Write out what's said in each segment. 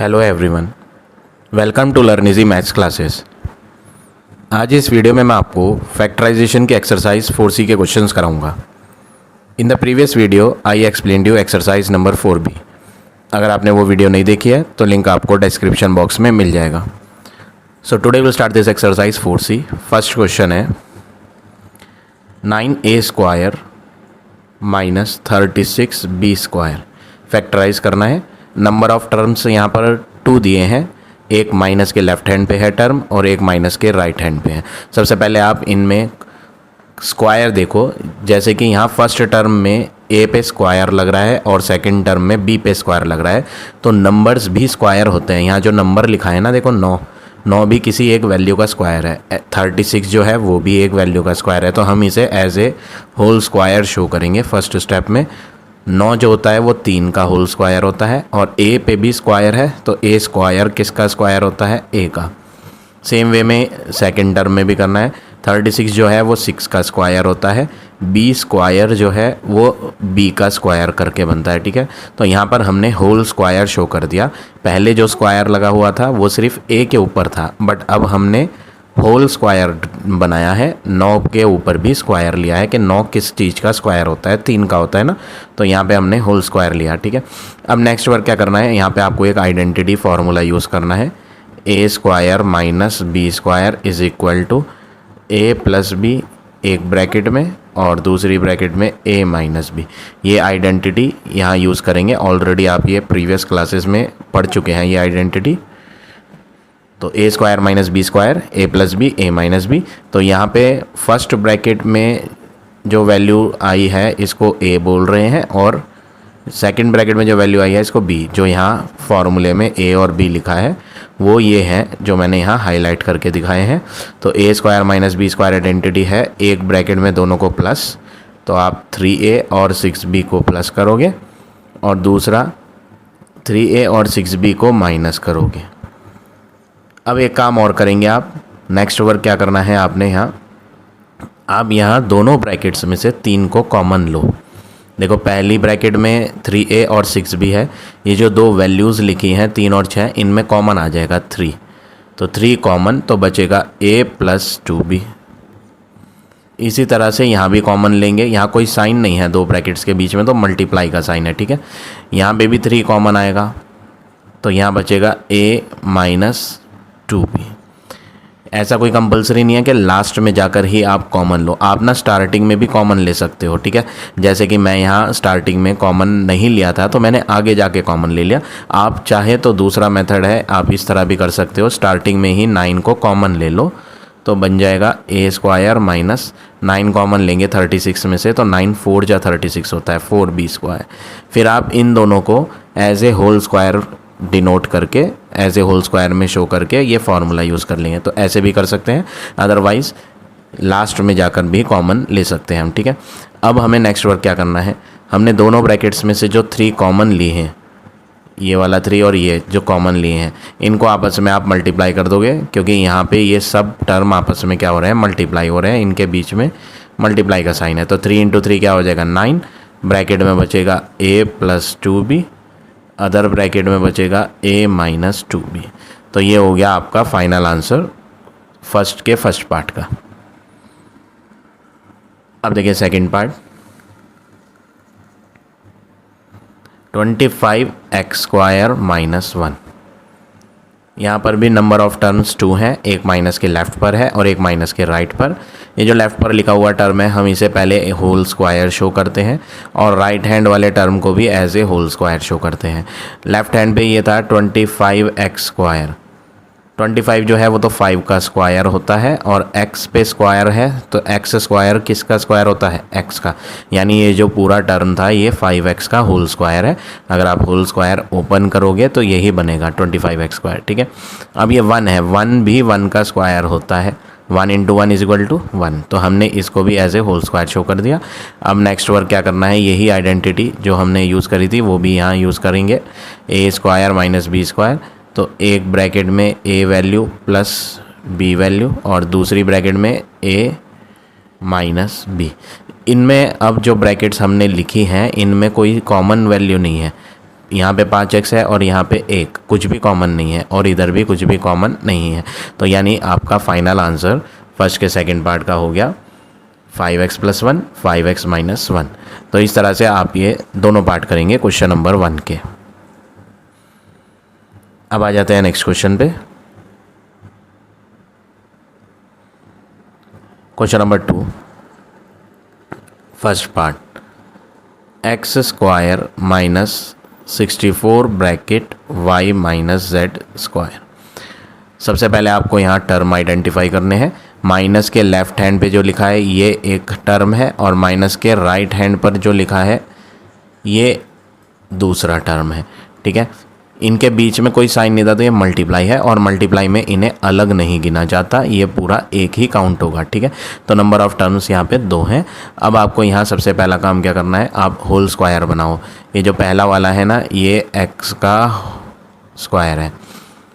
Hello everyone, welcome to learn easy maths classes. आज इस video में मैं आपको फैक्टराइजेशन के एक्सरसाइज 4C के क्वेश्चंस कराऊंगा। In the previous video I explained you exercise number 4B। अगर आपने वो वीडियो नहीं देखी है तो लिंक आपको डिस्क्रिप्शन बॉक्स में मिल जाएगा। So today will start this exercise 4C। First question है 9a square minus 36b square factorise करना है। नंबर ऑफ टर्म्स यहाँ पर 2 दिए हैं, एक माइनस के लेफ्ट हैंड पे है टर्म और एक माइनस के राइट हैंड पे है। सबसे पहले आप इनमें स्क्वायर देखो, जैसे कि यहाँ फर्स्ट टर्म में ए पे स्क्वायर लग रहा है और सेकंड टर्म में बी पे स्क्वायर लग रहा है, तो नंबर्स भी स्क्वायर होते हैं। यहाँ जो नंबर लिखा है ना, देखो 9 भी किसी एक वैल्यू का स्क्वायर है। 36 जो है वो भी एक वैल्यू का स्क्वायर है, तो हम इसे as a whole square show करेंगे फर्स्ट स्टेप में। 9 जो होता है वो 3 का होल स्क्वायर होता है और ए पे भी स्क्वायर है, तो ए स्क्वायर किसका स्क्वायर होता है? ए का। सेम वे में सेकंड टर्म में भी करना है। 36 जो है वो 6 का स्क्वायर होता है, बी स्क्वायर जो है वो बी का स्क्वायर करके बनता है, ठीक है। तो यहाँ पर हमने होल स्क्वायर शो कर दिया। पहले जो स्क्वायर लगा हुआ था वो सिर्फ ए के ऊपर था, बट अब हमने होल स्क्वायर बनाया है। 9 के ऊपर भी स्क्वायर लिया है कि 9 किस चीज़ का स्क्वायर होता है? 3 का होता है ना, तो यहाँ पे हमने होल स्क्वायर लिया, ठीक है। अब नेक्स्ट वर्क क्या करना है, यहाँ पे आपको एक आइडेंटिटी फार्मूला यूज़ करना है। A square minus B square is equal to a plus b, एक ब्रैकेट में और दूसरी ब्रैकेट में ए माइनस बी। ये आइडेंटिटी यहाँ यूज़ करेंगे। ऑलरेडी आप ये प्रीवियस क्लासेस में पढ़ चुके हैं ये आइडेंटिटी। तो a square minus B square, A plus b, a minus b. तो यहाँ पे फर्स्ट ब्रैकेट में जो वैल्यू आई है इसको ए बोल रहे हैं और सेकंड ब्रैकेट में जो वैल्यू आई है इसको बी। जो यहाँ फॉर्मूले में ए और बी लिखा है वो ये है जो मैंने यहाँ हाईलाइट करके दिखाए हैं। तो a square minus B square identity है, एक ब्रैकेट में दोनों को प्लस, तो आप 3a और 6b को प्लस करोगे और दूसरा 3a और 6b को माइनस करोगे। अब एक काम और करेंगे आप, नेक्स्ट वर्क क्या करना है आपने यहाँ, आप यहाँ दोनों ब्रैकेट्स में से 3 को कॉमन लो। देखो पहली ब्रैकेट में 3a और 6b है, ये जो दो वैल्यूज़ लिखी हैं 3 और 6, इनमें कॉमन आ जाएगा 3, तो 3 कॉमन, तो बचेगा a प्लस 2b। इसी तरह से यहाँ भी कॉमन लेंगे। यहाँ कोई साइन नहीं है दो ब्रैकेट्स के बीच में, तो मल्टीप्लाई का साइन है, ठीक है। यहाँ पे भी 3 कॉमन आएगा, तो यहाँ बचेगा a माइनस 2b। ऐसा कोई कंपलसरी नहीं है कि लास्ट में जाकर ही आप कॉमन लो, आप ना स्टार्टिंग में भी कॉमन ले सकते हो, ठीक है। जैसे कि मैं यहाँ स्टार्टिंग में कॉमन नहीं लिया था तो मैंने आगे जाके कॉमन ले लिया। आप चाहे तो दूसरा मेथड है, आप इस तरह भी कर सकते हो, स्टार्टिंग में ही 9 को कॉमन ले लो, तो बन जाएगा ए स्क्वायर माइनस 9 कॉमन लेंगे 36 में से, तो 9 4 जा 36 होता है, 4b स्क्वायर। फिर आप इन दोनों को as a whole square denote करके, एज ए होल स्क्वायर में शो करके ये फार्मूला यूज़ कर लेंगे। तो ऐसे भी कर सकते हैं, अदरवाइज़ लास्ट में जाकर भी कॉमन ले सकते हैं हम, ठीक है। अब हमें नेक्स्ट वर्क क्या करना है, हमने दोनों ब्रैकेट्स में से जो 3 कॉमन लिए हैं, ये वाला 3 और ये जो कॉमन लिए हैं, इनको आपस में आप मल्टीप्लाई कर दोगे, क्योंकि यहाँ पे ये सब टर्म आपस में क्या हो रहे हैं? मल्टीप्लाई हो रहे हैं, इनके बीच में मल्टीप्लाई का साइन है। तो 3 × 3 क्या हो जाएगा? 9, ब्रैकेट में बचेगा a plus 2b, other bracket में बचेगा a माइनस 2b। तो ये हो गया आपका फाइनल आंसर फर्स्ट के फर्स्ट पार्ट का। अब देखिए second part, 25x square minus 1। यहाँ पर भी नंबर ऑफ टर्म्स 2 हैं, एक माइनस के लेफ़्ट पर है और एक माइनस के राइट पर। ये जो लेफ़्ट पर लिखा हुआ टर्म है हम इसे पहले होल स्क्वायर शो करते हैं और राइट हैंड वाले टर्म को भी as a whole square show करते हैं। लेफ़्ट हैंड पे ये था 25x स्क्वायर, 25 जो है वो तो 5 का स्क्वायर होता है और x पे स्क्वायर है, तो x स्क्वायर किसका स्क्वायर होता है? x का। यानी ये जो पूरा टर्म था ये 5x का होल स्क्वायर है। अगर आप होल स्क्वायर ओपन करोगे तो यही बनेगा 25x स्क्वायर, ठीक है। अब ये 1 है, 1 भी 1 का स्क्वायर होता है, 1 × 1 इज इक्वल टू 1, तो हमने इसको भी as a whole square show कर दिया। अब नेक्स्ट वर्क क्या करना है, यही आइडेंटिटी जो हमने यूज़ करी थी वो भी यहाँ यूज़ करेंगे। a square minus B square, तो एक ब्रैकेट में a value plus b value और दूसरी ब्रैकेट में a माइनस b। इनमें अब जो ब्रैकेट्स हमने लिखी हैं इनमें कोई कॉमन वैल्यू नहीं है, यहाँ पे 5x है और यहाँ पे 1, कुछ भी कॉमन नहीं है और इधर भी कुछ भी कॉमन नहीं है। तो यानी आपका फाइनल आंसर फर्स्ट के सेकंड पार्ट का हो गया 5x + 1 5x - 1। तो इस तरह से आप ये दोनों पार्ट करेंगे क्वेश्चन नंबर 1 के। अब आ जाते हैं नेक्स्ट क्वेश्चन पे। Question number 2 first part, x² - 64 bracket y - z²। सबसे पहले आपको यहाँ टर्म आइडेंटिफाई करने हैं। माइनस के लेफ्ट हैंड पे जो लिखा है ये एक टर्म है और माइनस के राइट हैंड पर जो लिखा है ये दूसरा टर्म है। ठीक है, इनके बीच में कोई साइन नहीं था तो ये मल्टीप्लाई है और मल्टीप्लाई में इन्हें अलग नहीं गिना जाता, ये पूरा एक ही काउंट होगा। ठीक है, तो नंबर ऑफ टर्म्स यहाँ पे 2 हैं। अब आपको यहाँ सबसे पहला काम क्या करना है, आप होल स्क्वायर बनाओ। ये जो पहला वाला है ना ये x का स्क्वायर है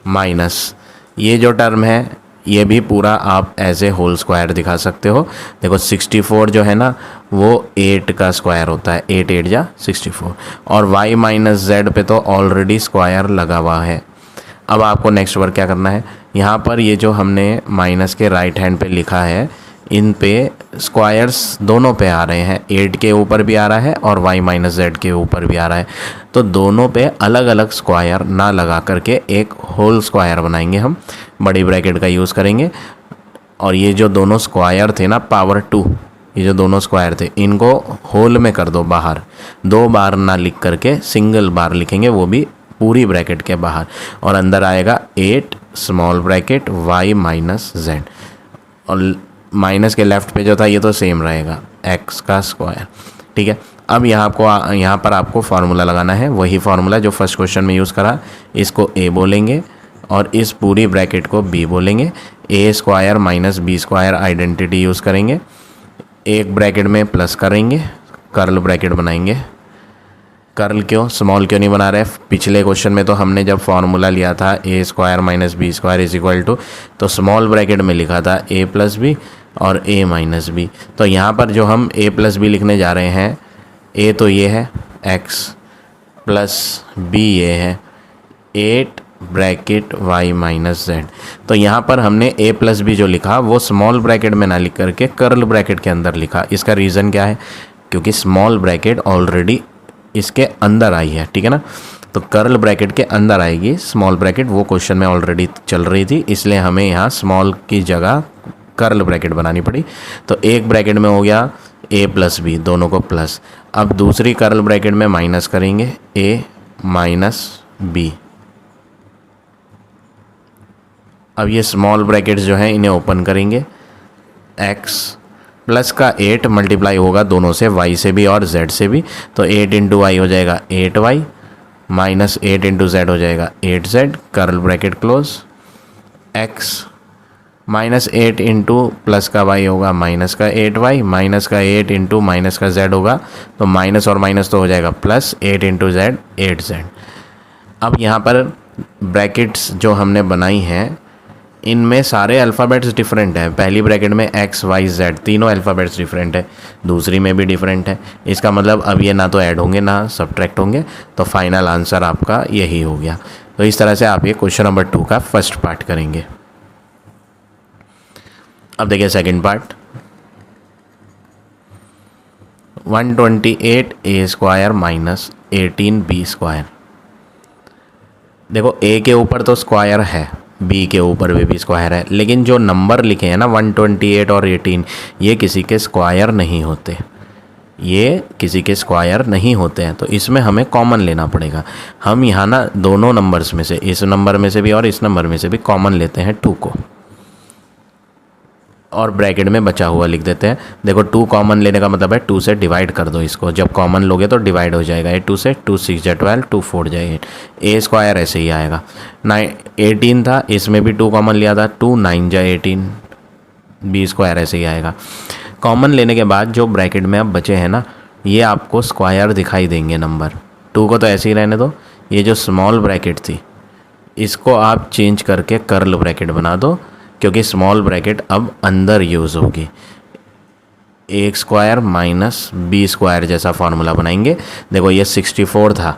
माइनस ये जो टर्म है ये भी पूरा आप एज ए होल स्क्वायर दिखा सकते हो। देखो 64 जो है ना वो 8 का स्क्वायर होता है, 8 8 जा 64 और y - z पे तो ऑलरेडी स्क्वायर लगा हुआ है। अब आपको नेक्स्ट वर्क क्या करना है, यहाँ पर ये जो हमने माइनस के राइट हैंड पे लिखा है इन पे स्क्वायर्स दोनों पे आ रहे हैं, 8 के ऊपर भी आ रहा है और y - z के ऊपर भी आ रहा है। तो दोनों पे अलग अलग स्क्वायर ना लगा करके एक होल स्क्वायर बनाएंगे हम, बड़ी ब्रैकेट का यूज़ करेंगे। और ये जो दोनों स्क्वायर थे ना पावर 2, ये जो दोनों स्क्वायर थे इनको होल में कर दो बाहर, 2 बार ना लिख करके सिंगल बार लिखेंगे, वो भी पूरी ब्रैकेट के बाहर। और अंदर आएगा 8 स्मॉल ब्रैकेट y - z और माइनस के लेफ्ट पे जो था ये तो सेम रहेगा x का स्क्वायर। ठीक है, अब यहाँ पर आपको फार्मूला लगाना है, वही फार्मूला जो फर्स्ट क्वेश्चन में यूज़ करा। इसको a बोलेंगे और इस पूरी ब्रैकेट को b बोलेंगे। a² - b² आइडेंटिटी यूज़ करेंगे, एक ब्रैकेट में प्लस करेंगे, कर्ल ब्रैकेट बनाएंगे। कर्ल क्यों, स्मॉल क्यों नहीं बना रहे, पिछले क्वेश्चन में तो हमने जब फार्मूला लिया था a² - b² = तो स्मॉल ब्रैकेट में लिखा था a + b और a - b। तो यहाँ पर जो हम a + b लिखने जा रहे हैं, a तो ये है x प्लस b ये है 8 ब्रैकेट y - z। तो यहाँ पर हमने a + b जो लिखा वो स्मॉल ब्रैकेट में ना लिख करके कर्ल ब्रैकेट के अंदर लिखा। इसका रीज़न क्या है, क्योंकि स्मॉल ब्रैकेट ऑलरेडी इसके अंदर आई है। ठीक है ना, तो कर्ल ब्रैकेट के अंदर आएगी स्मॉल ब्रैकेट, वो क्वेश्चन में ऑलरेडी चल रही थी, इसलिए हमें यहाँ स्मॉल की जगह कर्ल ब्रैकेट बनानी पड़ी। तो एक ब्रैकेट में हो गया a + b, दोनों को प्लस। अब दूसरी कर्ल ब्रैकेट में माइनस करेंगे a - b। अब ये स्मॉल ब्रैकेट्स जो हैं इन्हें ओपन करेंगे, x प्लस का 8 मल्टीप्लाई होगा दोनों से, y से भी और z से भी। तो 8 × y हो जाएगा 8y - 8 × z हो जाएगा 8z, curl bracket close. x -8 × plus का y होगा माइनस का 8y, माइनस का 8 × माइनस का z होगा, तो माइनस और माइनस तो हो जाएगा प्लस 8 × z 8z। अब यहाँ पर ब्रैकेट्स जो हमने बनाई हैं इनमें सारे अल्फ़ाबेट्स डिफरेंट हैं। पहली ब्रैकेट में x y z तीनों अल्फ़ाबेट्स डिफरेंट है, दूसरी में भी डिफरेंट है। इसका मतलब अब ये ना तो ऐड होंगे ना सब्ट्रैक्ट होंगे, तो फाइनल आंसर आपका यही हो गया। तो इस तरह से आप ये क्वेश्चन नंबर 2 का फर्स्ट पार्ट करेंगे। अब देखिए सेकंड पार्ट, 128a² - 18b²। देखो a के ऊपर तो स्क्वायर है, b के ऊपर भी स्क्वायर है, लेकिन जो नंबर लिखे हैं ना 128 और 18 ये किसी के स्क्वायर नहीं होते, ये किसी के स्क्वायर नहीं होते हैं। तो इसमें हमें कॉमन लेना पड़ेगा। हम यहाँ ना दोनों नंबर्स में से, इस नंबर में से भी और इस नंबर में से भी कॉमन लेते हैं 2 को और ब्रैकेट में बचा हुआ लिख देते हैं। देखो 2 कॉमन लेने का मतलब है 2 से डिवाइड कर दो इसको, जब कॉमन लोगे तो डिवाइड हो जाएगा। 2 से 2 6 जा 12, 2 4 जा 8, a² ऐसे ही आएगा। 18 था, इसमें भी 2 कॉमन लिया था, 2 9 जा 18, b² ऐसे ही आएगा। कॉमन लेने के बाद जो ब्रैकेट में अब बचे हैं ना ये आपको स्क्वायर दिखाई देंगे नंबर। 2 को तो ऐसे ही रहने दो, ये जो स्मॉल ब्रैकेट थी इसको आप चेंज करके कर्ल ब्रैकेट बना दो, क्योंकि स्मॉल ब्रैकेट अब अंदर यूज़ होगी। a² - b² जैसा फार्मूला बनाएंगे। देखो ये 64 था,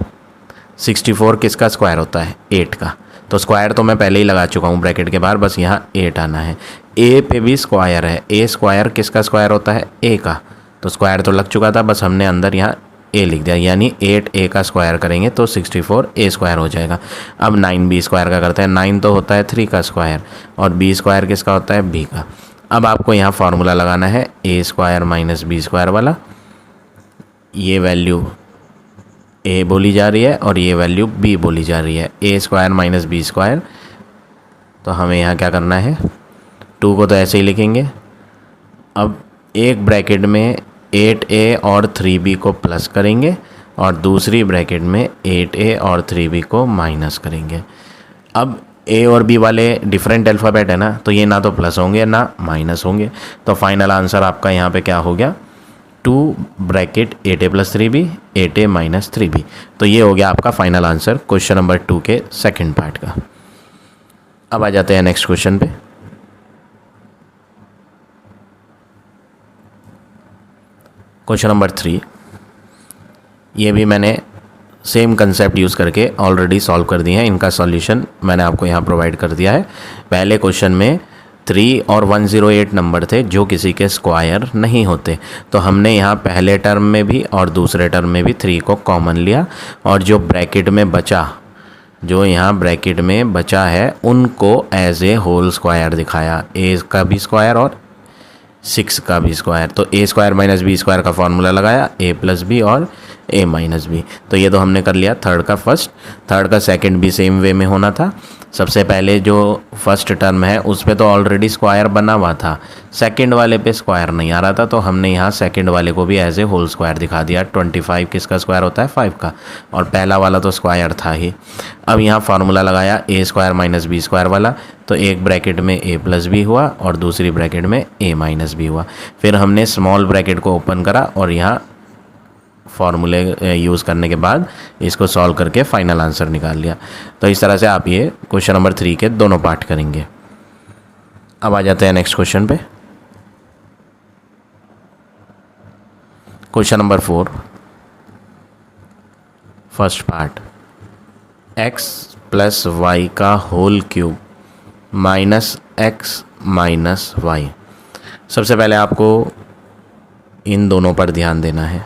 64 किसका स्क्वायर होता है? 8 का। तो स्क्वायर तो मैं पहले ही लगा चुका हूँ ब्रैकेट के बाहर, बस यहाँ 8 आना है। ए पे भी स्क्वायर है, ए स्क्वायर किसका स्क्वायर होता है? ए का। तो स्क्वायर तो लग चुका था, बस हमने अंदर यहाँ ए लिख दिया, यानी 8 ए का स्क्वायर करेंगे तो 64 ए स्क्वायर हो जाएगा। अब 9 बी स्क्वायर का करते हैं। 9 तो होता है 3 का स्क्वायर, और बी स्क्वायर किसका होता है? बी का। अब आपको यहाँ फार्मूला लगाना है a square minus B square वाला। ये वैल्यू ए बोली जा रही है और ये वैल्यू बी बोली जा रही है, a square minus B square. तो हमें यहाँ क्या करना है, 2 को तो ऐसे ही लिखेंगे। अब एक ब्रैकेट में 8a और 3b को प्लस करेंगे और दूसरी ब्रैकेट में 8a और 3b को माइनस करेंगे। अब a और b वाले डिफरेंट अल्फ़ाबेट है ना, तो ये ना तो प्लस होंगे ना माइनस होंगे। तो फाइनल आंसर आपका यहाँ पे क्या हो गया? 2 bracket 8a plus 3b 8a minus 3b। तो ये हो गया आपका फाइनल आंसर क्वेश्चन नंबर 2 के सेकंड पार्ट का। अब आ जाते हैं नेक्स्ट क्वेश्चन पे। क्वेश्चन नंबर 3, ये भी मैंने सेम कंसेप्ट यूज़ करके ऑलरेडी सॉल्व कर दिए हैं। इनका सॉल्यूशन मैंने आपको यहाँ प्रोवाइड कर दिया है। पहले क्वेश्चन में 3 और 108 नंबर थे जो किसी के स्क्वायर नहीं होते, तो हमने यहाँ पहले टर्म में भी और दूसरे टर्म में भी 3 को कॉमन लिया, और जो ब्रैकेट में बचा, जो यहाँ ब्रैकेट में बचा है, उनको एज ए होल स्क्वायर दिखाया, ए का भी स्क्वायर और 6 का भी स्क्वायर। तो a square minus B square का फॉर्मूला लगाया, ए प्लस बी और ए माइनस बी। तो ये तो हमने कर लिया थर्ड का फर्स्ट, थर्ड का सेकंड भी सेम वे में होना था। सबसे पहले जो फर्स्ट टर्म है उस पे तो ऑलरेडी स्क्वायर बना हुआ था, सेकंड वाले पे स्क्वायर नहीं आ रहा था, तो हमने यहाँ सेकंड वाले को भी एज ए होल स्क्वायर दिखा दिया। 25 किसका स्क्वायर होता है? 5 का, और पहला वाला तो स्क्वायर था ही। अब यहाँ फार्मूला लगाया ए स्क्वायर माइनस बी स्क्वायर वाला, तो एक ब्रैकेट में ए प्लस बी हुआ और दूसरी ब्रैकेट में ए माइनस बी हुआ। फिर हमने स्मॉल ब्रैकेट को ओपन करा और यहाँ फार्मूले यूज़ करने के बाद इसको सॉल्व करके फाइनल आंसर निकाल लिया। तो इस तरह से आप ये क्वेश्चन नंबर 3 के दोनों पार्ट करेंगे। अब आ जाते हैं नेक्स्ट क्वेश्चन पे। Question number 4, first part, x plus Y का whole cube minus x minus y. सबसे पहले आपको इन दोनों पर ध्यान देना है।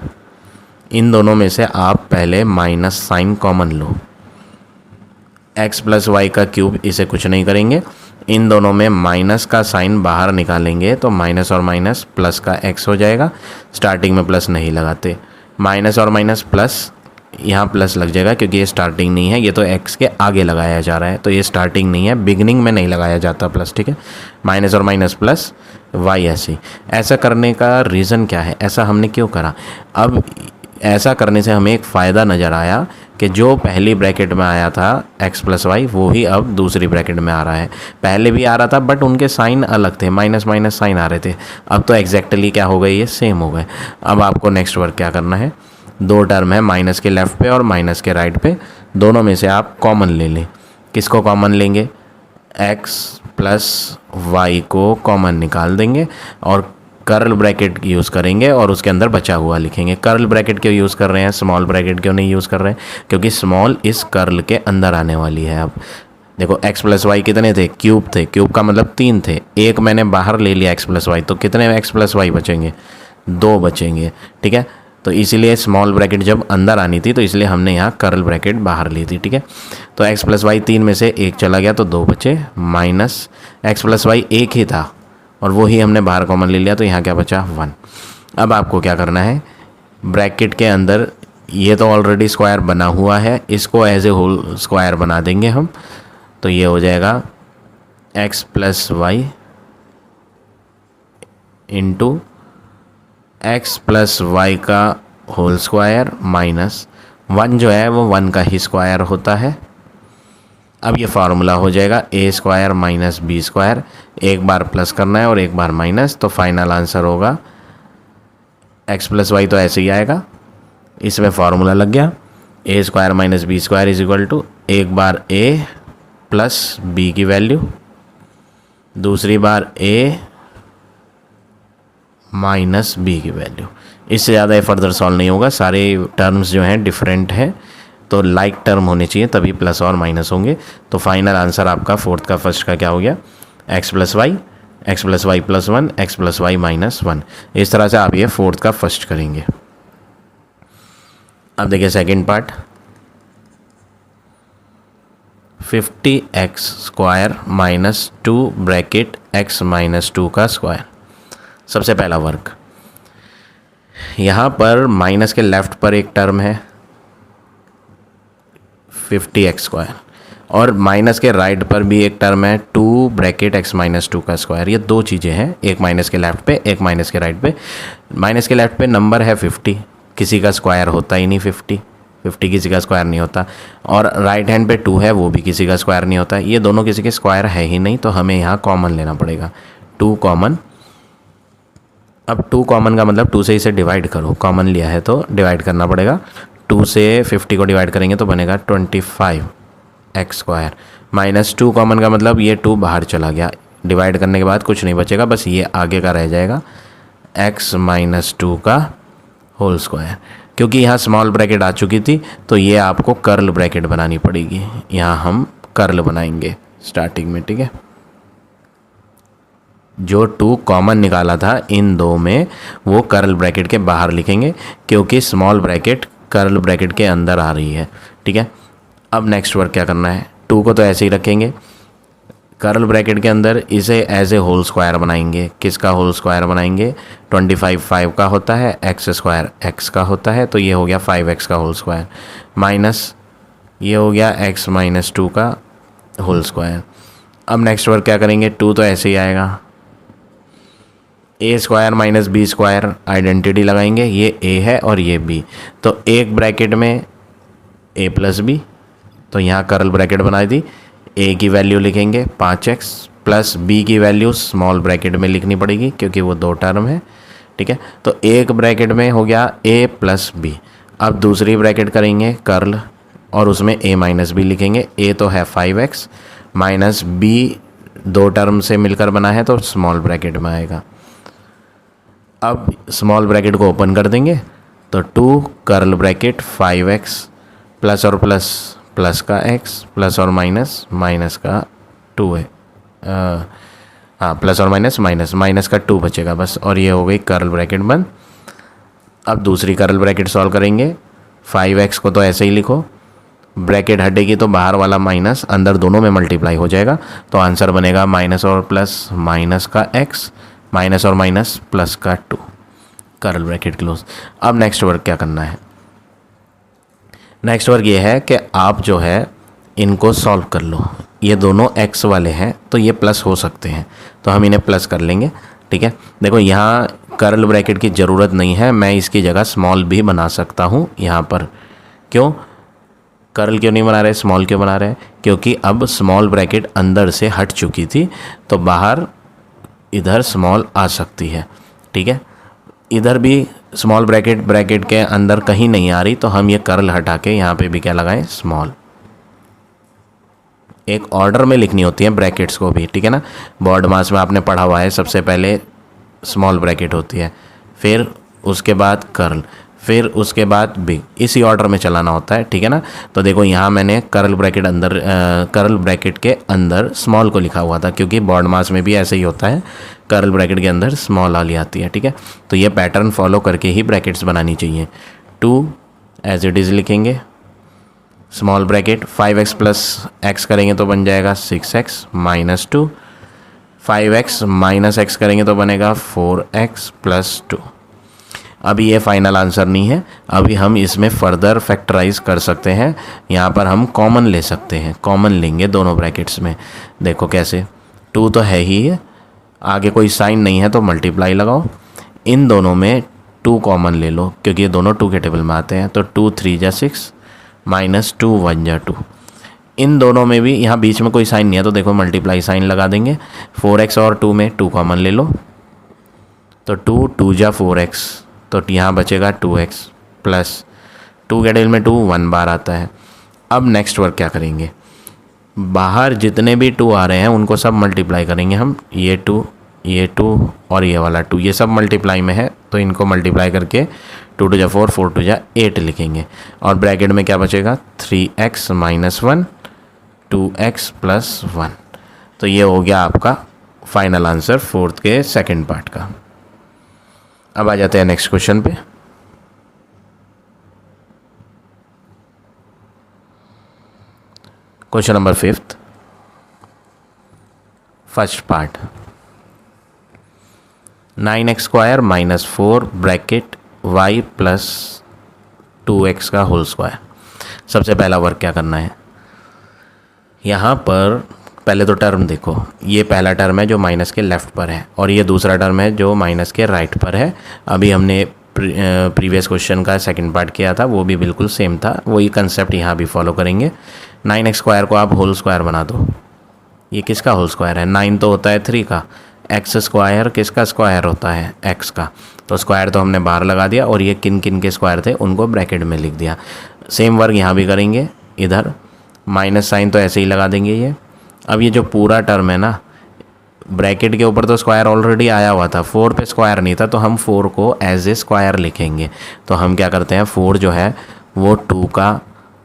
इन दोनों में से आप पहले माइनस साइन कॉमन लो। x प्लस वाई का क्यूब, इसे कुछ नहीं करेंगे, इन दोनों में माइनस का साइन बाहर निकालेंगे तो माइनस और माइनस प्लस का x हो जाएगा। स्टार्टिंग में प्लस नहीं लगाते, माइनस और माइनस प्लस, यहाँ प्लस लग जाएगा क्योंकि ये स्टार्टिंग नहीं है, ये तो x के आगे लगाया जा रहा है, तो ये स्टार्टिंग नहीं है, बिगनिंग में नहीं लगाया जाता प्लस, ठीक है। माइनस और माइनस प्लस y ऐसे। ऐसा करने का रीज़न क्या है, ऐसा हमने क्यों करा? अब ऐसा करने से हमें एक फ़ायदा नज़र आया कि जो पहली ब्रैकेट में आया था x प्लस वाई, वो ही अब दूसरी ब्रैकेट में आ रहा है। पहले भी आ रहा था बट उनके साइन अलग थे, माइनस माइनस साइन आ रहे थे। अब तो एग्जैक्टली क्या हो गए, ये सेम हो गए। अब आपको नेक्स्ट वर्क क्या करना है, 2 टर्म है माइनस के लेफ़्ट पे और माइनस के राइट पे, दोनों में से आप कॉमन ले लें। किसको कॉमन लेंगे? x प्लस वाई को कॉमन निकाल देंगे और कर्ल ब्रैकेट यूज़ करेंगे और उसके अंदर बचा हुआ लिखेंगे। कर्ल ब्रैकेट क्यों यूज़ कर रहे हैं, स्मॉल ब्रैकेट क्यों नहीं यूज़ कर रहे हैं? क्योंकि स्मॉल इस कर्ल के अंदर आने वाली है। अब देखो x प्लस वाई कितने थे? क्यूब थे, क्यूब का मतलब 3 थे, एक मैंने बाहर ले लिया x प्लस वाई, तो कितने x प्लस वाई बचेंगे? 2 बचेंगे, ठीक है। तो इसीलिए स्मॉल ब्रैकेट जब अंदर आनी थी तो इसलिए हमने यहाँ कर्ल ब्रैकेट बाहर ली थी, ठीक है। तो x प्लस वाई 3 में से 1 चला गया तो 2 बचे, माइनस x प्लस वाई 1 ही था और वो ही हमने बाहर कॉमन ले लिया, तो यहाँ क्या बचा? 1। अब आपको क्या करना है, ब्रैकेट के अंदर ये तो ऑलरेडी स्क्वायर बना हुआ है, इसको एज ए होल स्क्वायर बना देंगे हम। तो ये हो जाएगा x plus Y into X plus Y का होल स्क्वायर माइनस 1 जो है वो 1 का ही स्क्वायर होता है। अब ये फार्मूला हो जाएगा a square minus B square, एक बार प्लस करना है और एक बार माइनस, तो फाइनल आंसर होगा x प्लस वाई, तो ऐसे ही आएगा। इसमें फार्मूला लग गया, a square minus B square is equal to एक बार a प्लस बी की वैल्यू, दूसरी बार a माइनस बी की वैल्यू। इससे ज़्यादा फर्दर सॉल्व नहीं होगा, सारे टर्म्स जो हैं डिफरेंट हैं, तो लाइक टर्म होने चाहिए तभी प्लस और माइनस होंगे। तो फाइनल आंसर आपका फोर्थ का फर्स्ट का क्या हो गया, x plus Y plus 1 x plus Y minus 1। इस तरह से आप ये फोर्थ का फर्स्ट करेंगे। अब देखिए second part, 50x square minus 2 bracket x minus 2 का स्क्वायर। सबसे पहला वर्क, यहाँ पर माइनस के लेफ्ट पर एक टर्म है 50x स्क्वायर और माइनस के राइट पर भी एक टर्म है 2 ब्रैकेट x माइनस 2 का स्क्वायर। ये दो चीज़ें हैं, एक माइनस के लेफ्ट पे एक माइनस के राइट पे। माइनस के लेफ्ट पे नंबर है 50, किसी का स्क्वायर होता ही नहीं, 50 किसी का स्क्वायर नहीं होता। और राइट हैंड पे 2 है, वो भी किसी का स्क्वायर नहीं होता। ये दोनों किसी के स्क्वायर है ही नहीं, तो हमें यहाँ कॉमन लेना पड़ेगा, 2 कॉमन। अब 2 कॉमन का मतलब 2 से इसे डिवाइड करो, कॉमन लिया है तो डिवाइड करना पड़ेगा। 2 से 50 को डिवाइड करेंगे तो बनेगा 25x स्क्वायर। माइनस 2 कॉमन का मतलब ये 2 बाहर चला गया, डिवाइड करने के बाद कुछ नहीं बचेगा, बस ये आगे का रह जाएगा x माइनस 2 का होल स्क्वायर। क्योंकि यहाँ स्मॉल ब्रैकेट आ चुकी थी तो ये आपको कर्ल ब्रैकेट बनानी पड़ेगी। यहाँ हम कर्ल बनाएंगे स्टार्टिंग में, ठीक है। जो 2 कॉमन निकाला था इन दो में वो कर्ल ब्रैकेट के बाहर लिखेंगे, क्योंकि स्मॉल ब्रैकेट कर्ल ब्रैकेट के अंदर आ रही है, ठीक है। अब नेक्स्ट वर्क क्या करना है, 2 को तो ऐसे ही रखेंगे, कर्ल ब्रैकेट के अंदर इसे एज ए होल स्क्वायर बनाएंगे। किसका होल स्क्वायर बनाएंगे, 25 5 का होता है, एक्स स्क्वायर x का होता है, तो ये हो गया 5x का होल स्क्वायर, माइनस ये हो गया x माइनस 2 का होल स्क्वायर। अब नेक्स्ट वर्क क्या करेंगे, 2 तो ऐसे ही आएगा, a square minus B square, identity लगाएंगे, ये a है और ये b, तो एक ब्रैकेट में a प्लस बी, तो यहाँ कर्ल ब्रैकेट बना दी। a की वैल्यू लिखेंगे 5x प्लस b की वैल्यू स्मॉल ब्रैकेट में लिखनी पड़ेगी क्योंकि वो 2 टर्म है, ठीक है। तो एक ब्रैकेट में हो गया a प्लस बी। अब दूसरी ब्रैकेट करेंगे कर्ल और उसमें a माइनस बी लिखेंगे। a तो है 5x माइनस b 2 टर्म से मिलकर बना है तो स्मॉल ब्रैकेट में आएगा। अब स्मॉल ब्रैकेट को ओपन कर देंगे तो 2 कर्ल ब्रैकेट 5x प्लस और प्लस प्लस का x प्लस और माइनस माइनस का 2 है, हाँ प्लस और माइनस माइनस माइनस का 2 बचेगा बस, और ये हो गई कर्ल ब्रैकेट बंद। अब दूसरी कर्ल ब्रैकेट सॉल्व करेंगे, 5x को तो ऐसे ही लिखो, ब्रैकेट हटेगी तो बाहर वाला माइनस अंदर दोनों में मल्टीप्लाई हो जाएगा, तो आंसर बनेगा माइनस और प्लस माइनस का x माइनस और माइनस प्लस का 2, कर्ल ब्रैकेट क्लोज। अब नेक्स्ट वर्क क्या करना है, नेक्स्ट वर्क ये है कि आप जो है इनको सॉल्व कर लो। ये दोनों x वाले हैं तो ये प्लस हो सकते हैं, तो हम इन्हें प्लस कर लेंगे, ठीक है। देखो यहाँ कर्ल ब्रैकेट की ज़रूरत नहीं है, मैं इसकी जगह स्मॉल भी बना सकता हूँ यहाँ पर। क्यों कर्ल क्यों नहीं बना रहे, स्मॉल क्यों बना रहे हैं, क्योंकि अब स्मॉल ब्रैकेट अंदर से हट चुकी थी तो बाहर इधर स्मॉल आ सकती है, ठीक है। इधर भी स्मॉल ब्रैकेट के अंदर कहीं नहीं आ रही, तो हम ये कर्ल हटा के यहाँ पे भी क्या लगाएं, स्मॉल। एक ऑर्डर में लिखनी होती है ब्रैकेट्स को भी, ठीक है ना। बोर्ड मास में आपने पढ़ा हुआ है, सबसे पहले स्मॉल ब्रैकेट होती है, फिर उसके बाद कर्ल, फिर उसके बाद बिग, इसी ऑर्डर में चलाना होता है, ठीक है ना। तो देखो यहाँ मैंने कर्ल ब्रैकेट के अंदर स्मॉल को लिखा हुआ था, क्योंकि बोर्ड मास में भी ऐसे ही होता है, कर्ल ब्रैकेट के अंदर स्मॉल वाली आती है, ठीक है। तो ये पैटर्न फॉलो करके ही ब्रैकेट्स बनानी चाहिए। 2 एज इट इज़ लिखेंगे, small bracket 5x plus x करेंगे तो बन जाएगा 6x minus 2, 5x minus x करेंगे तो बनेगा 4x प्लस 2। अभी ये फाइनल आंसर नहीं है, अभी हम इसमें फर्दर फैक्टराइज कर सकते हैं। यहाँ पर हम कॉमन ले सकते हैं, कॉमन लेंगे दोनों ब्रैकेट्स में। देखो कैसे, 2 तो है ही है, आगे कोई साइन नहीं है तो मल्टीप्लाई लगाओ, इन दोनों में 2 कॉमन ले लो क्योंकि ये दोनों 2 के टेबल में आते हैं, तो 2 3 जा 6 माइनस 2 1 जा 2। इन दोनों में भी यहाँ बीच में कोई साइन नहीं है तो देखो मल्टीप्लाई साइन लगा देंगे। 4x और 2 में 2 कॉमन ले लो, तो 2 2 जा 4x, तो यहाँ बचेगा 2x प्लस 2 के टेबल में 2 1 बार आता है। अब नेक्स्ट वर्क क्या करेंगे, बाहर जितने भी 2 आ रहे हैं उनको सब मल्टीप्लाई करेंगे हम, ये 2 और ये वाला 2, ये सब मल्टीप्लाई में है तो इनको मल्टीप्लाई करके 2 टू जा 4, 4 टू जा 8 लिखेंगे और ब्रैकेट में क्या बचेगा 3x माइनस 1 2x प्लस 1। तो ये हो गया आपका फाइनल आंसर फोर्थ के सेकंड पार्ट का। अब आ जाते हैं नेक्स्ट क्वेश्चन पे। Question number 5th, first part. 9x square minus 4 bracket y plus 2x का होल स्क्वायर। सबसे पहला वर्क क्या करना है, यहाँ पर पहले तो टर्म देखो, ये पहला टर्म है जो माइनस के लेफ़्ट पर है और ये दूसरा टर्म है जो माइनस के राइट पर है। अभी हमने प्रीवियस क्वेश्चन का सेकंड पार्ट किया था, वो भी बिल्कुल सेम था, वही कंसेप्ट यहाँ भी फॉलो करेंगे। 9x स्क्वायर को आप होल स्क्वायर बना दो। ये किसका होल स्क्वायर है, 9 तो होता है 3 का, x स्क्वायर किसका स्क्वायर होता है, x का। तो स्क्वायर तो हमने बाहर लगा दिया और ये किन किन के स्क्वायर थे उनको ब्रैकेट में लिख दिया। सेम वर्क यहाँ भी करेंगे, इधर माइनस साइन तो ऐसे ही लगा देंगे ये। अब ये जो पूरा टर्म है ना, ब्रैकेट के ऊपर तो स्क्वायर ऑलरेडी आया हुआ था, 4 पे स्क्वायर नहीं था, तो हम 4 को एज ए स्क्वायर लिखेंगे। तो हम क्या करते हैं, 4 जो है वो 2 का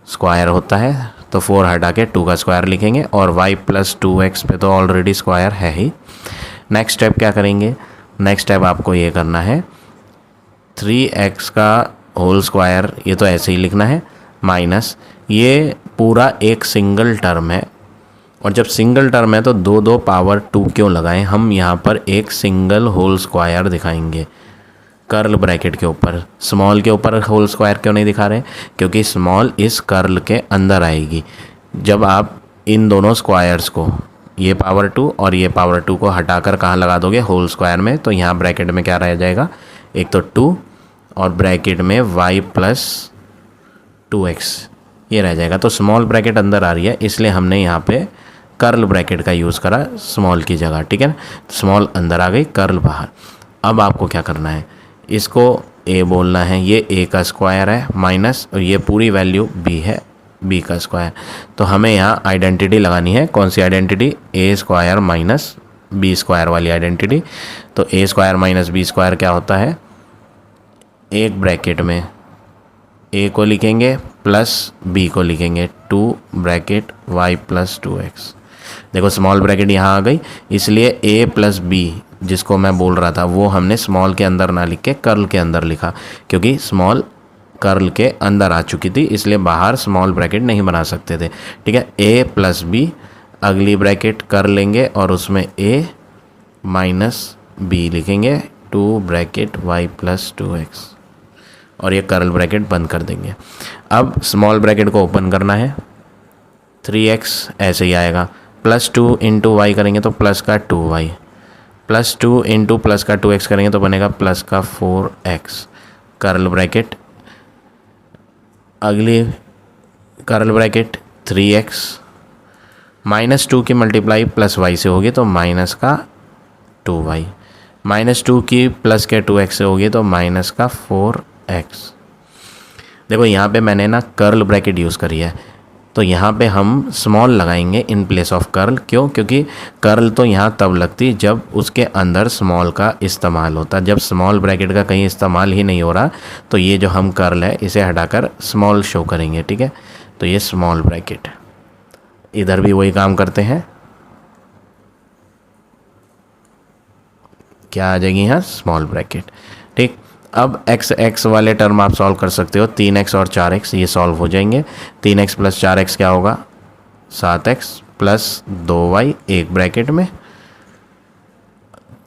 स्क्वायर होता है, तो 4 हटा के 2 का स्क्वायर लिखेंगे और y प्लस 2x पे तो ऑलरेडी स्क्वायर है ही। नेक्स्ट स्टेप क्या करेंगे, नेक्स्ट स्टेप आपको ये करना है 3x का होल स्क्वायर, ये तो ऐसे ही लिखना है, माइनस ये पूरा एक सिंगल टर्म है और जब सिंगल टर्म है तो 2 पावर 2 क्यों लगाएं, हम यहाँ पर एक सिंगल होल स्क्वायर दिखाएंगे कर्ल ब्रैकेट के ऊपर। स्मॉल के ऊपर होल स्क्वायर क्यों नहीं दिखा रहे, क्योंकि स्मॉल इस कर्ल के अंदर आएगी। जब आप इन दोनों स्क्वायर्स को, ये पावर 2 और ये पावर 2 को हटाकर कहाँ लगा दोगे, होल स्क्वायर में, तो यहाँ ब्रैकेट में क्या रह जाएगा, एक तो 2 और ब्रैकेट में y प्लस 2x ये रह जाएगा। तो स्मॉल ब्रैकेट अंदर आ रही है, इसलिए हमने यहाँ पे कर्ल ब्रैकेट का यूज़ करा स्मॉल की जगह, ठीक है। स्मॉल अंदर आ गई, कर्ल बाहर। अब आपको क्या करना है, इसको a बोलना है, ये a का स्क्वायर है माइनस और ये पूरी वैल्यू b है, b का स्क्वायर। तो हमें यहाँ आइडेंटिटी लगानी है, कौन सी identity, a square minus b square वाली आइडेंटिटी। तो a square minus b square क्या होता है, एक ब्रैकेट में a को लिखेंगे प्लस b को लिखेंगे, 2 ब्रैकेट y प्लस 2x। देखो स्मॉल ब्रैकेट यहाँ आ गई, इसलिए a प्लस b जिसको मैं बोल रहा था वो हमने स्मॉल के अंदर ना लिख के कर्ल के अंदर लिखा, क्योंकि स्मॉल कर्ल के अंदर आ चुकी थी, इसलिए बाहर स्मॉल ब्रैकेट नहीं बना सकते थे, ठीक है। a प्लस b, अगली ब्रैकेट कर लेंगे और उसमें a माइनस b लिखेंगे, 2 ब्रैकेट y प्लस 2x और ये कर्ल ब्रैकेट बंद कर देंगे। अब स्मॉल ब्रैकेट को ओपन करना है, 3x ऐसे ही आएगा, प्लस 2 इंटू वाई करेंगे तो प्लस का 2y, प्लस 2 इंटू प्लस का 2x करेंगे तो बनेगा प्लस का 4x, कर्ल ब्रैकेट, अगली कर्ल ब्रैकेट 3x माइनस 2 की मल्टीप्लाई प्लस y से होगी तो माइनस का 2y, माइनस 2 की प्लस के 2x से होगी तो माइनस का 4x। देखो यहाँ पे मैंने ना कर्ल ब्रैकेट यूज़ करी है, तो यहाँ पे हम स्मॉल लगाएंगे इन प्लेस ऑफ कर्ल। क्यों, क्योंकि कर्ल तो यहाँ तब लगती जब उसके अंदर स्मॉल का इस्तेमाल होता। जब स्मॉल ब्रैकेट का कहीं इस्तेमाल ही नहीं हो रहा तो ये जो हम कर्ल है इसे हटाकर स्मॉल शो करेंगे, ठीक है। तो ये स्मॉल ब्रैकेट, इधर भी वही काम करते हैं, क्या आ जाएगी यहाँ, स्मॉल ब्रैकेट, ठीक। अब x वाले टर्म आप सॉल्व कर सकते हो, 3x और 4x ये सॉल्व हो जाएंगे। 3x प्लस 4x क्या होगा, 7x प्लस 2y एक ब्रैकेट में,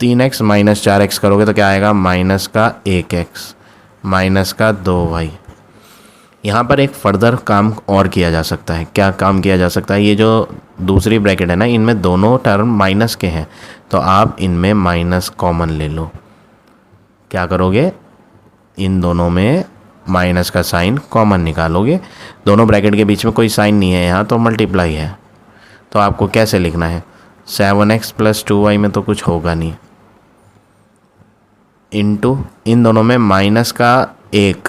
3x माइनस 4x करोगे तो क्या आएगा, माइनस का 1x माइनस का 2y। यहाँ पर एक फर्दर काम और किया जा सकता है। क्या काम किया जा सकता है, ये जो दूसरी ब्रैकेट है ना, इनमें दोनों टर्म माइनस के हैं, तो आप इनमें माइनस कॉमन ले लो। क्या करोगे, इन दोनों में माइनस का साइन कॉमन निकालोगे। दोनों ब्रैकेट के बीच में कोई साइन नहीं है यहाँ, तो मल्टीप्लाई है। तो आपको कैसे लिखना है, 7x प्लस 2y में तो कुछ होगा नहीं, इनटू इन दोनों में माइनस का 1